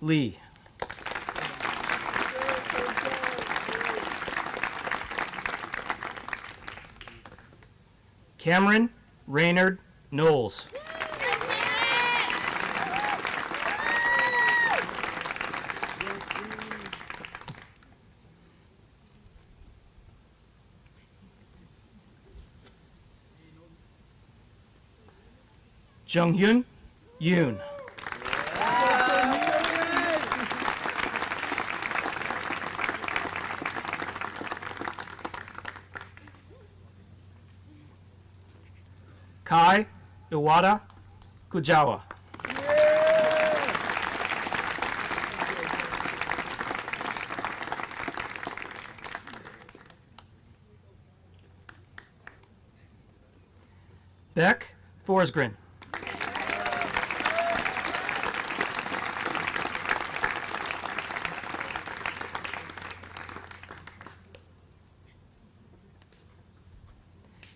Lee. Cameron Raynard Knowles. Junghyun Yoon. Kai Iwata Kujawa. Beck Forsgren.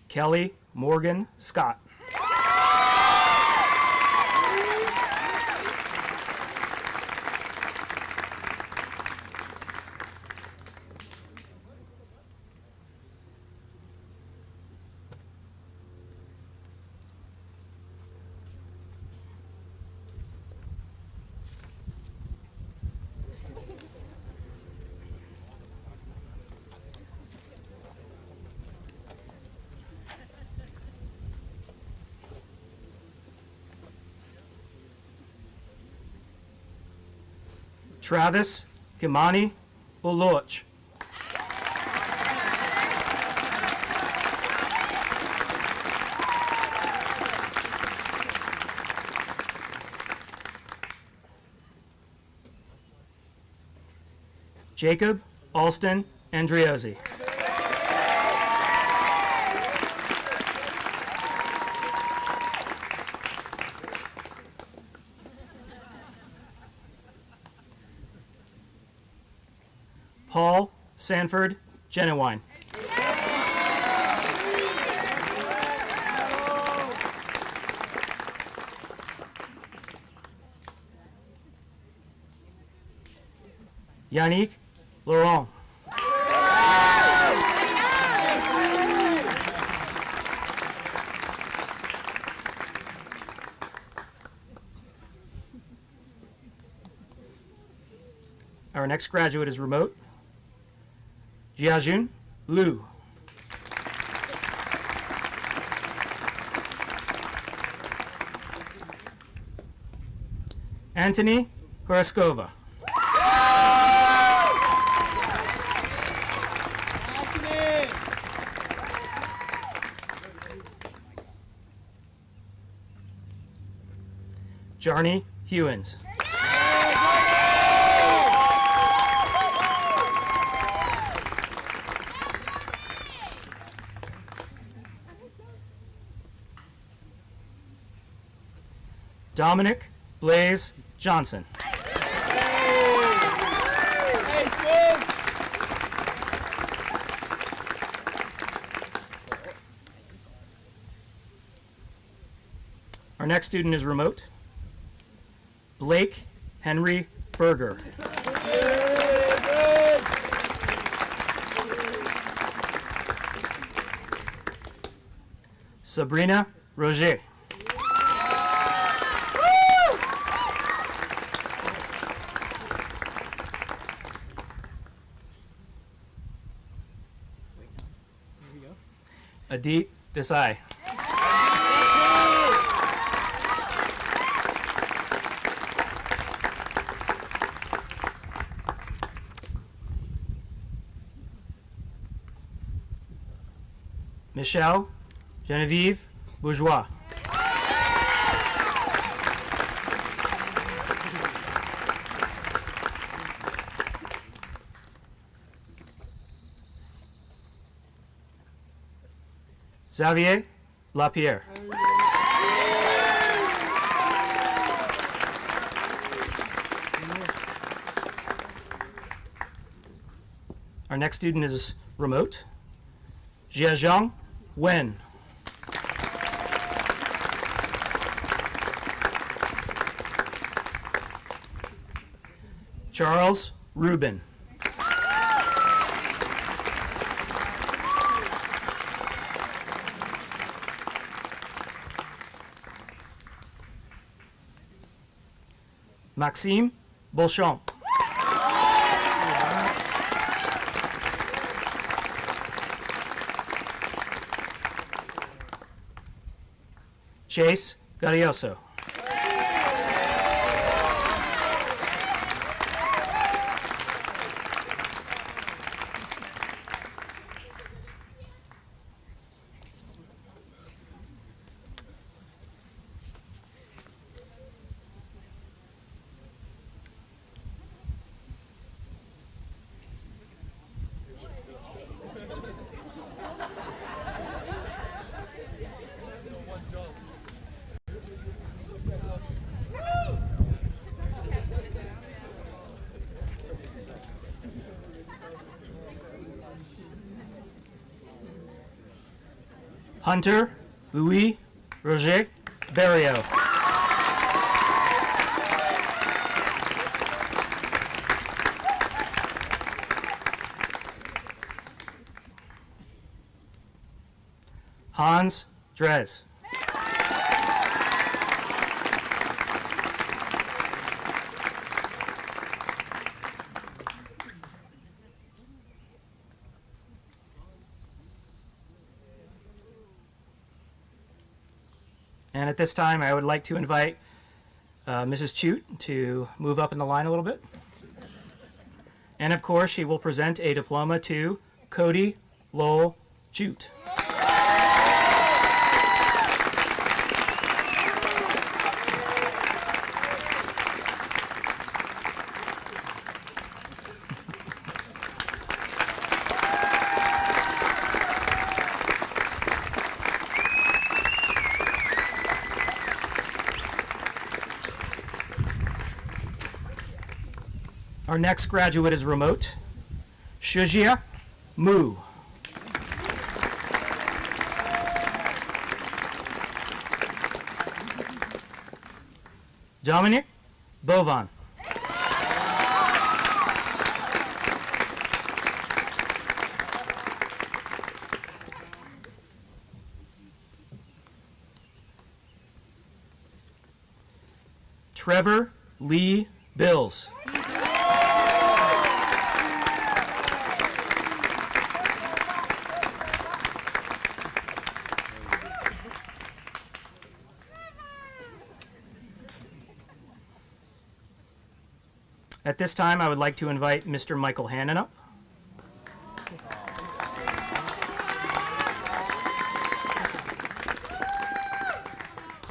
Kelly Morgan Scott. Travis Kimani Oloch. Jacob Alston Andriozzi. Paul Sanford Genowine. Yannick Laurent. Our next graduate is remote. Jiajun Liu. Anthony Horoskova. Jarny Hewins. Dominic Blaze Johnson. Our next student is remote. Blake Henry Berger. Sabrina Roger. Adit Desai. Michelle Genevieve Bourgeois. Xavier Lapierre. Our next student is remote. Jiazhang Wen. Charles Rubin. Maxime Beauchamp. Chase Garioso. Hunter Louis Roger Barrio. Hans Drez. And at this time, I would like to invite Mrs. Chute to move up in the line a little bit. And of course, she will present a diploma to Cody Lowell Chute. Our next graduate is remote. Shujia Mu. Dominic Bovan. Trevor Lee Bills. At this time, I would like to invite Mr. Michael Hannon up.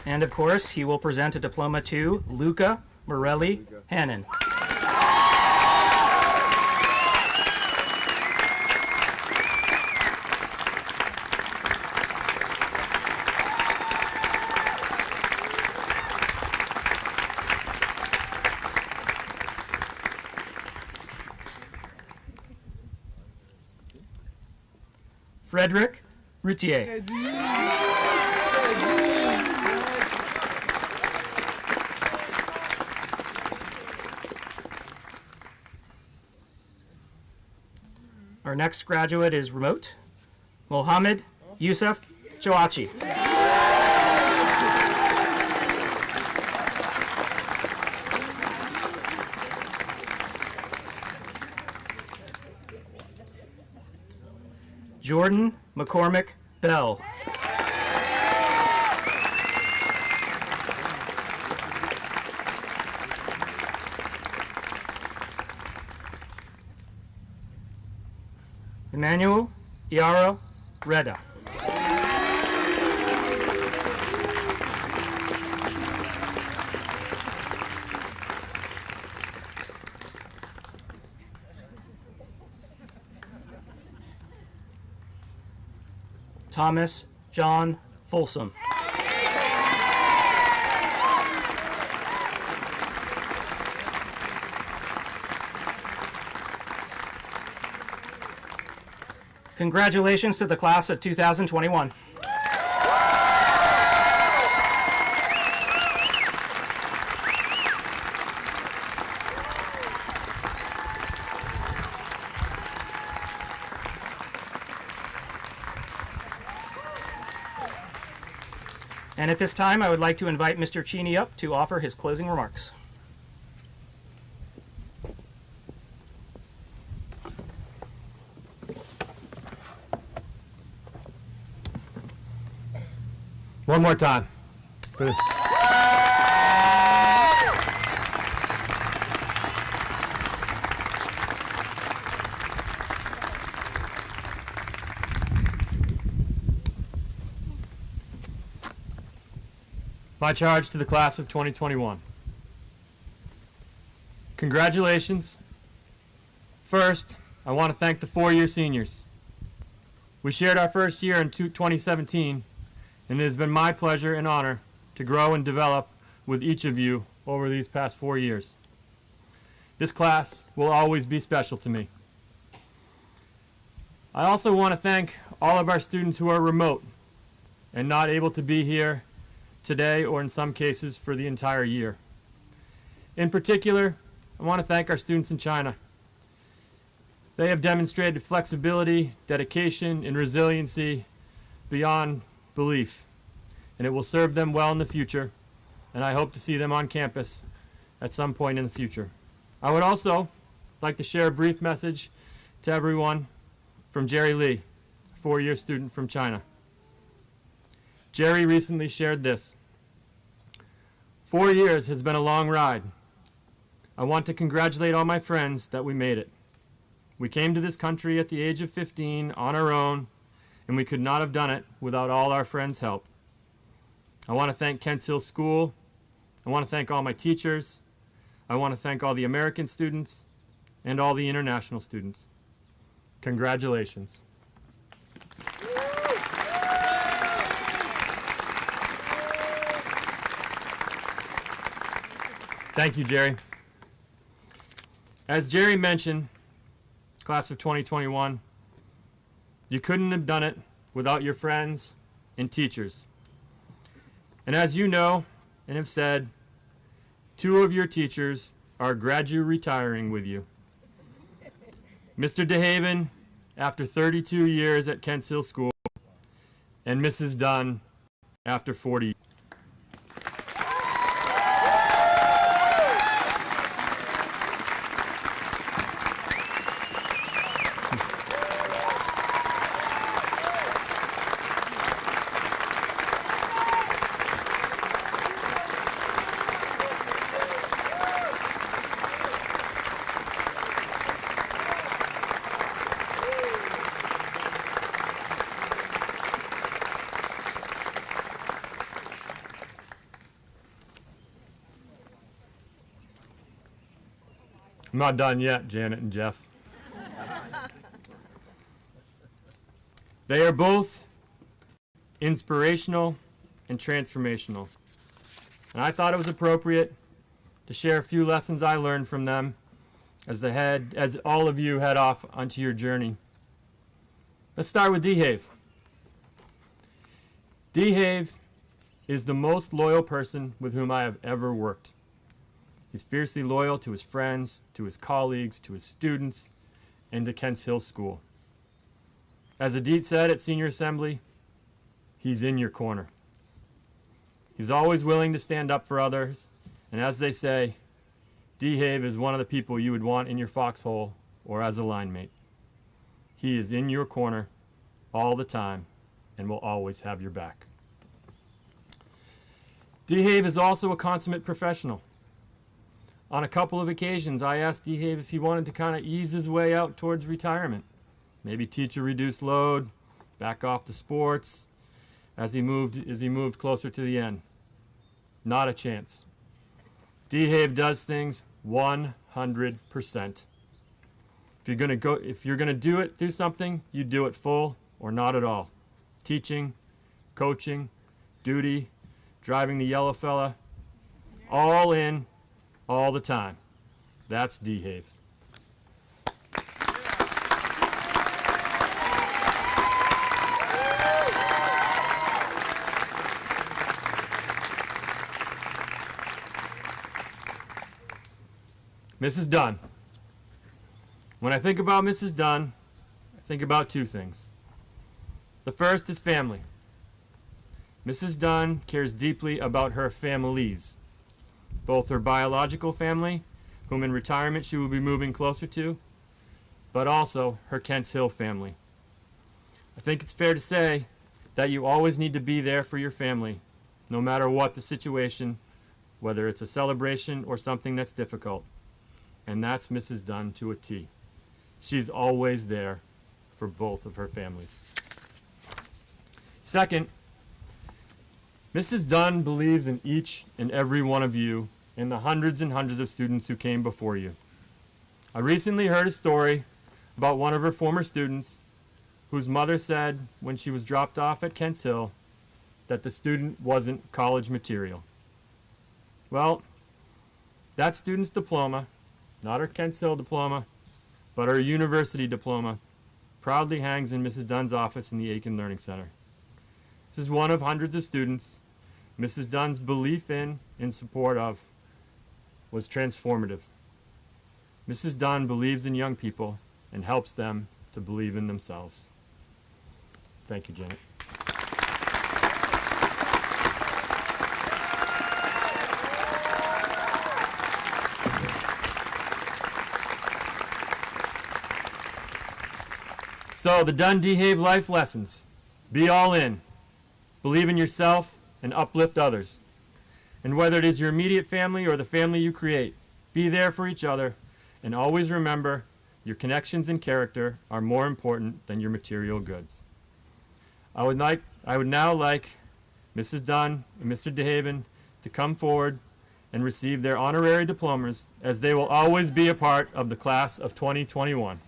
And of course, he will present a diploma to Luca Morelli Hannon. Frederick Routier. Our next graduate is remote, Mohammed Yusuf Chawachi. Jordan McCormick Bell. Emmanuel Iaro Reda. Thomas John Folsom. Congratulations to the class of 2021. And at this time, I would like to invite Mr. Cheney up to offer his closing remarks. One more time. My charge to the class of 2021. Congratulations. First, I want to thank the four-year seniors. We shared our first year in 2017, and it has been my pleasure and honor to grow and develop with each of you over these past 4 years. This class will always be special to me. I also want to thank all of our students who are remote and not able to be here today or in some cases for the entire year. In particular, I want to thank our students in China. They have demonstrated flexibility, dedication, and resiliency beyond belief, and it will serve them well in the future, and I hope to see them on campus at some point in the future. I would also like to share a brief message to everyone from Jerry Lee, a four-year student from China. Jerry recently shared this. 4 years has been a long ride. I want to congratulate all my friends that we made it. We came to this country at the age of 15 on our own, and we could not have done it without all our friends' help. I want to thank Kensel School. I want to thank all my teachers. I want to thank all the American students and all the international students. Congratulations. Thank you, Jerry. As Jerry mentioned, class of 2021, you couldn't have done it without your friends and teachers. And as you know and have said, 2 of your teachers are retiring with you. Mr. DeHaven, after 32 years at Kensel School, and Mrs. Dunn, after 40 years. I'm not done yet, Janet and Jeff. They are both inspirational and transformational. And I thought it was appropriate to share a few lessons I learned from them as all of you head off onto your journey. Let's start with DeHave. DeHave is the most loyal person with whom I have ever worked. He's fiercely loyal to his friends, to his colleagues, to his students, and to Kent Hill School. As Adit said at Senior Assembly, he's in your corner. He's always willing to stand up for others, and as they say, DeHave is one of the people you would want in your foxhole or as a line mate. He is in your corner all the time and will always have your back. DeHave is also a consummate professional. On a couple of occasions, I asked DeHave if he wanted to kind of ease his way out towards retirement. Maybe teach a reduced load, back off the sports as he moved closer to the end. Not a chance. DeHave does things 100%. If you're gonna do something, you do it full or not at all. teaching, coaching, duty, driving the yellow fella, all in, all the time. That's D-Have. Mrs. Dunn. When I think about Mrs. Dunn, I think about two things. The first is family. Mrs. Dunn cares deeply about her families, both her biological family, whom in retirement she will be moving closer to, but also her Kensel family. I think it's fair to say that you always need to be there for your family, no matter what the situation, whether it's a celebration or something that's difficult. And that's Mrs. Dunn to a T. She's always there for both of her families. Second, Mrs. Dunn believes in each and every one of you and the hundreds and hundreds of students who came before you. I recently heard a story about one of her former students whose mother said when she was dropped off at Kensel that the student wasn't college material. Well, that student's diploma, not her Kensel diploma, but her university diploma, proudly hangs in Mrs. Dunn's office in the Aiken Learning Center. This is one of hundreds of students Mrs. Dunn's belief in support of was transformative. Mrs. Dunn believes in young people and helps them to believe in themselves. Thank you, Janet. So, the Dunn D-Have life lessons. Be all in. Believe in yourself and uplift others. And whether it is your immediate family or the family you create, be there for each other and always remember your connections and character are more important than your material goods. I would now like Mrs. Dunn and Mr. DeHaven to come forward and receive their honorary diplomas, as they will always be a part of the class of 2021.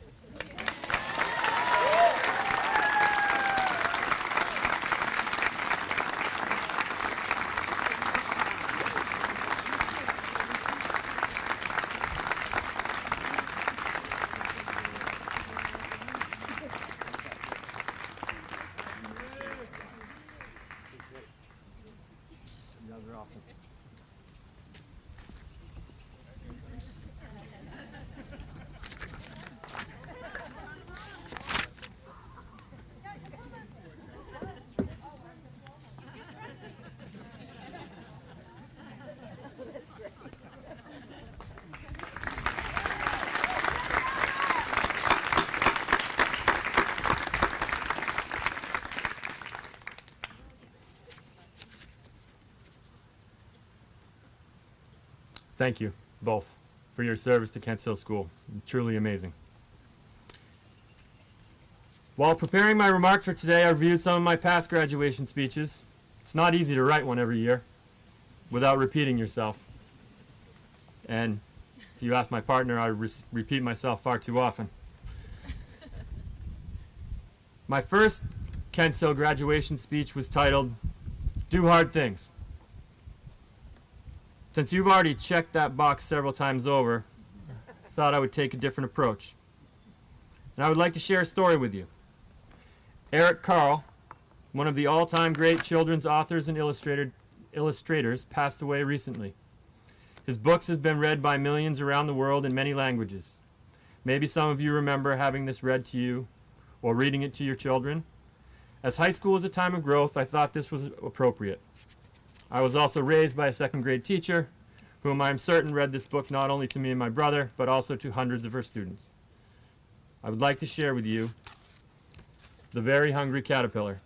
Thank you, both, for your service to Kensel School. Truly amazing. While preparing my remarks for today, I reviewed some of my past graduation speeches. It's not easy to write one every year without repeating yourself. And if you ask my partner, I repeat myself far too often. My first Kensel graduation speech was titled, "Do Hard Things." Since you've already checked that box several times over, I thought I would take a different approach. And I would like to share a story with you. Eric Carle, one of the all-time great children's authors and illustrators, passed away recently. His books have been read by millions around the world in many languages. Maybe some of you remember having this read to you or reading it to your children. As high school is a time of growth, I thought this was appropriate. I was also raised by a second-grade teacher, whom I am certain read this book not only to me and my brother, but also to hundreds of her students. I would like to share with you The Very Hungry Caterpillar.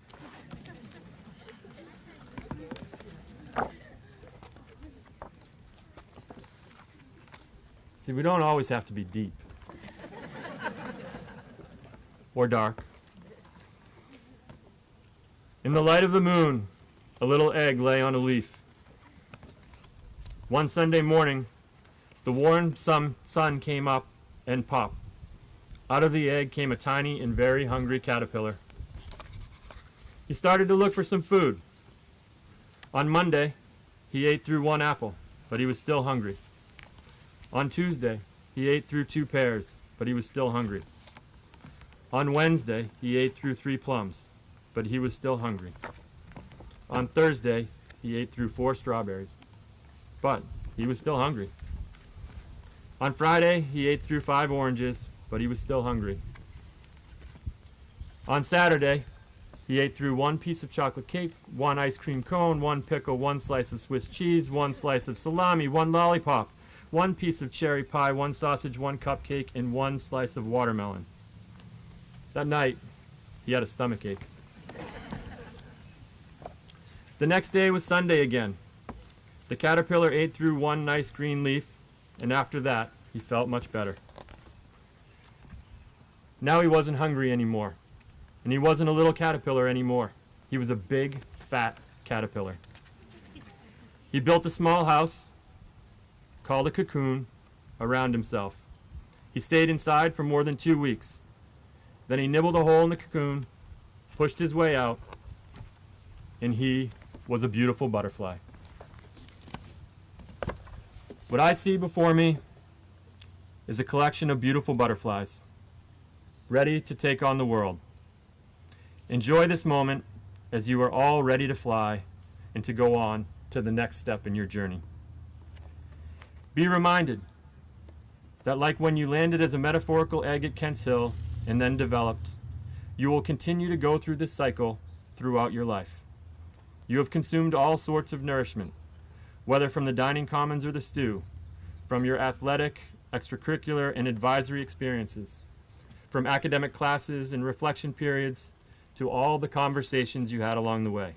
See, we don't always have to be deep or dark. In the light of the moon, a little egg lay on a leaf. One Sunday morning, the warm sun came up and popped. Out of the egg came a tiny and very hungry caterpillar. He started to look for some food. On Monday, he ate through 1 apple, but he was still hungry. On Tuesday, he ate through 2 pears, but he was still hungry. On Wednesday, he ate through 3 plums, but he was still hungry. On Thursday, he ate through 4 strawberries, but he was still hungry. On Friday, he ate through 5 oranges, but he was still hungry. On Saturday, he ate through 1 piece of chocolate cake, 1 ice cream cone, 1 pickle, 1 slice of Swiss cheese, 1 slice of salami, 1 lollipop, 1 piece of cherry pie, 1 sausage, 1 cupcake, and 1 slice of watermelon. That night, he had a stomachache. The next day was Sunday again. The caterpillar ate through 1 nice green leaf, and after that, he felt much better. Now he wasn't hungry anymore, and he wasn't a little caterpillar anymore. He was a big, fat caterpillar. He built a small house, called a cocoon, around himself. He stayed inside for more than 2 weeks. Then he nibbled a hole in the cocoon, pushed his way out, and he was a beautiful butterfly. What I see before me is a collection of beautiful butterflies, ready to take on the world. Enjoy this moment as you are all ready to fly and to go on to the next step in your journey. Be reminded that like when you landed as a metaphorical egg at Kensel and then developed, you will continue to go through this cycle throughout your life. You have consumed all sorts of nourishment, whether from the dining commons or the stew, from your athletic, extracurricular, and advisory experiences, from academic classes and reflection periods to all the conversations you had along the way.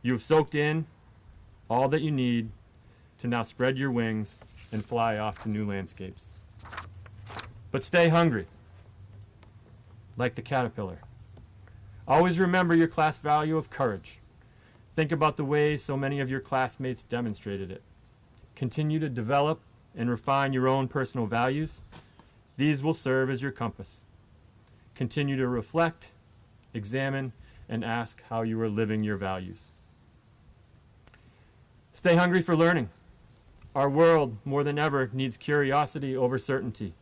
You have soaked in all that you need to now spread your wings and fly off to new landscapes. But stay hungry, like the caterpillar. Always remember your class value of courage. Think about the ways so many of your classmates demonstrated it. Continue to develop and refine your own personal values. These will serve as your compass. Continue to reflect, examine, and ask how you are living your values. Stay hungry for learning. Our world, more than ever, needs curiosity over certainty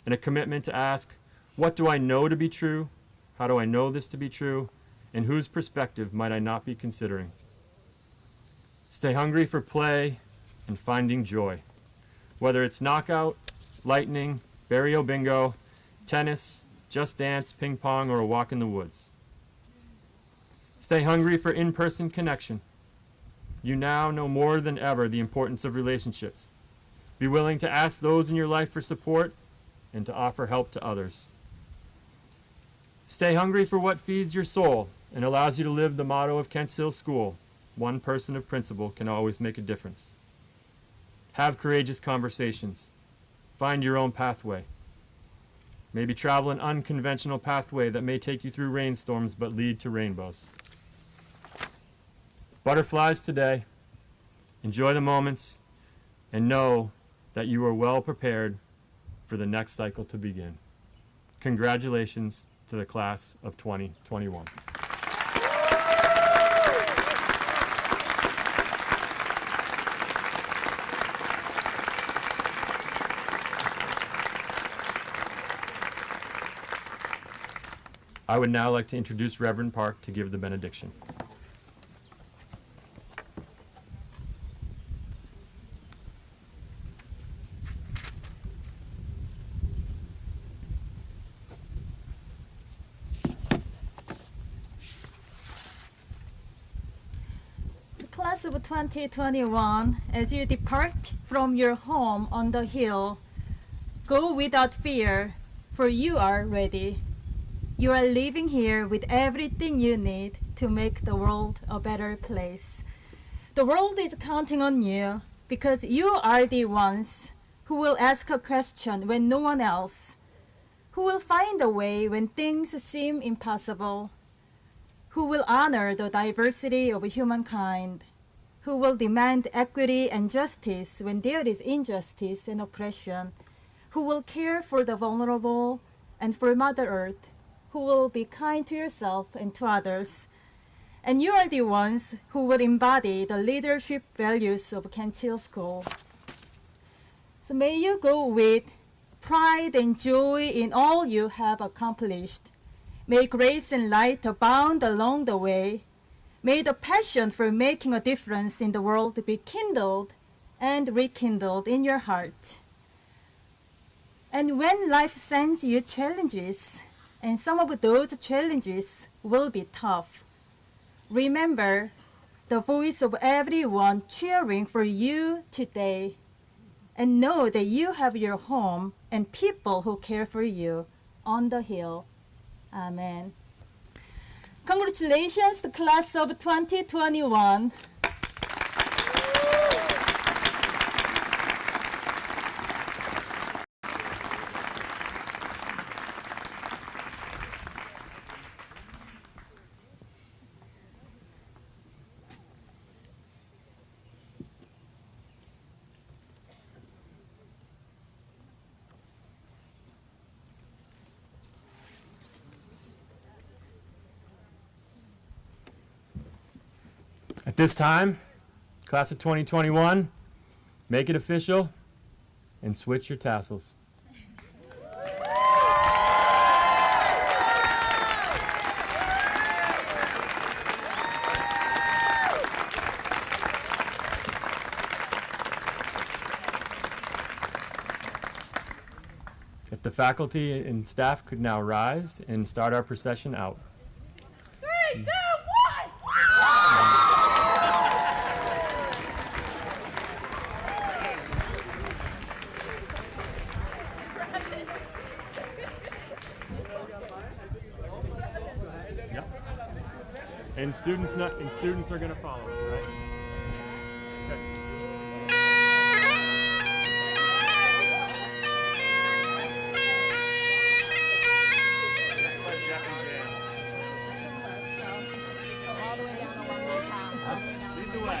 and a commitment to ask, what do I know to be true? How do I know this to be true? And whose perspective might I not be considering? Stay hungry for play and finding joy. Whether it's knockout, lightning, barrio bingo, tennis, just dance, ping pong, or a walk in the woods. Stay hungry for in-person connection. You now know more than ever the importance of relationships. Be willing to ask those in your life for support and to offer help to others. Stay hungry for what feeds your soul and allows you to live the motto of Kensel School: one person of principle can always make a difference. Have courageous conversations. Find your own pathway. Maybe travel an unconventional pathway that may take you through rainstorms but lead to rainbows. Butterflies today, enjoy the moments, and know that you are well prepared for the next cycle to begin. Congratulations to the class of 2021. I would now like to introduce Reverend Park to give the benediction. Class of 2021, as you depart from your home on the hill, go without fear, for you are ready. You are living here with everything you need to make the world a better place. The world is counting on you because you are the ones who will ask a question when no one else, who will find a way when things seem impossible, who will honor the diversity of humankind, who will demand equity and justice when there is injustice and oppression, who will care for the vulnerable and for Mother Earth, who will be kind to yourself and to others, And you are the ones who will embody the leadership values of Kensel School. So may you go with pride and joy in all you have accomplished. May grace and light abound along the way. May the passion for making a difference in the world be kindled and rekindled in your heart. And when life sends you challenges, and some of those challenges will be tough, remember the voice of everyone cheering for you today, and know that you have your home and people who care for you on the hill. Amen. Congratulations to class of 2021. At this time, class of 2021, make it official and switch your tassels. If the faculty and staff could now rise and start our procession out. 3, 2, 1! Yep. And students are going to follow us, right? Okay. Lead the way.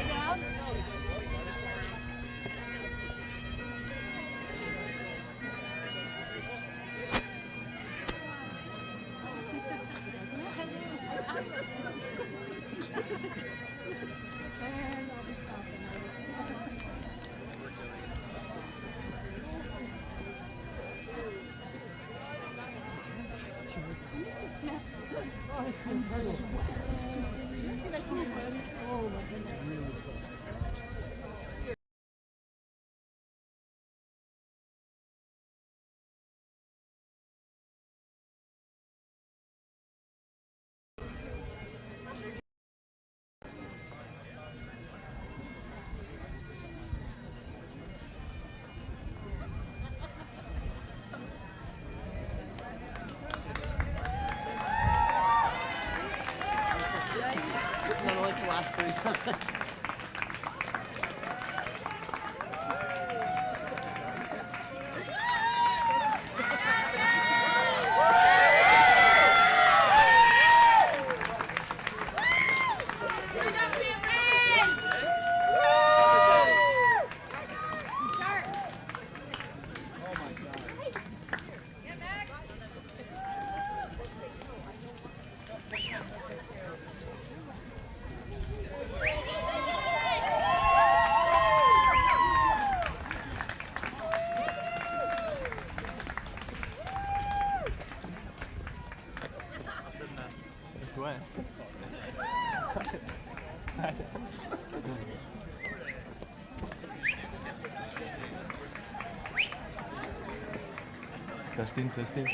Testing.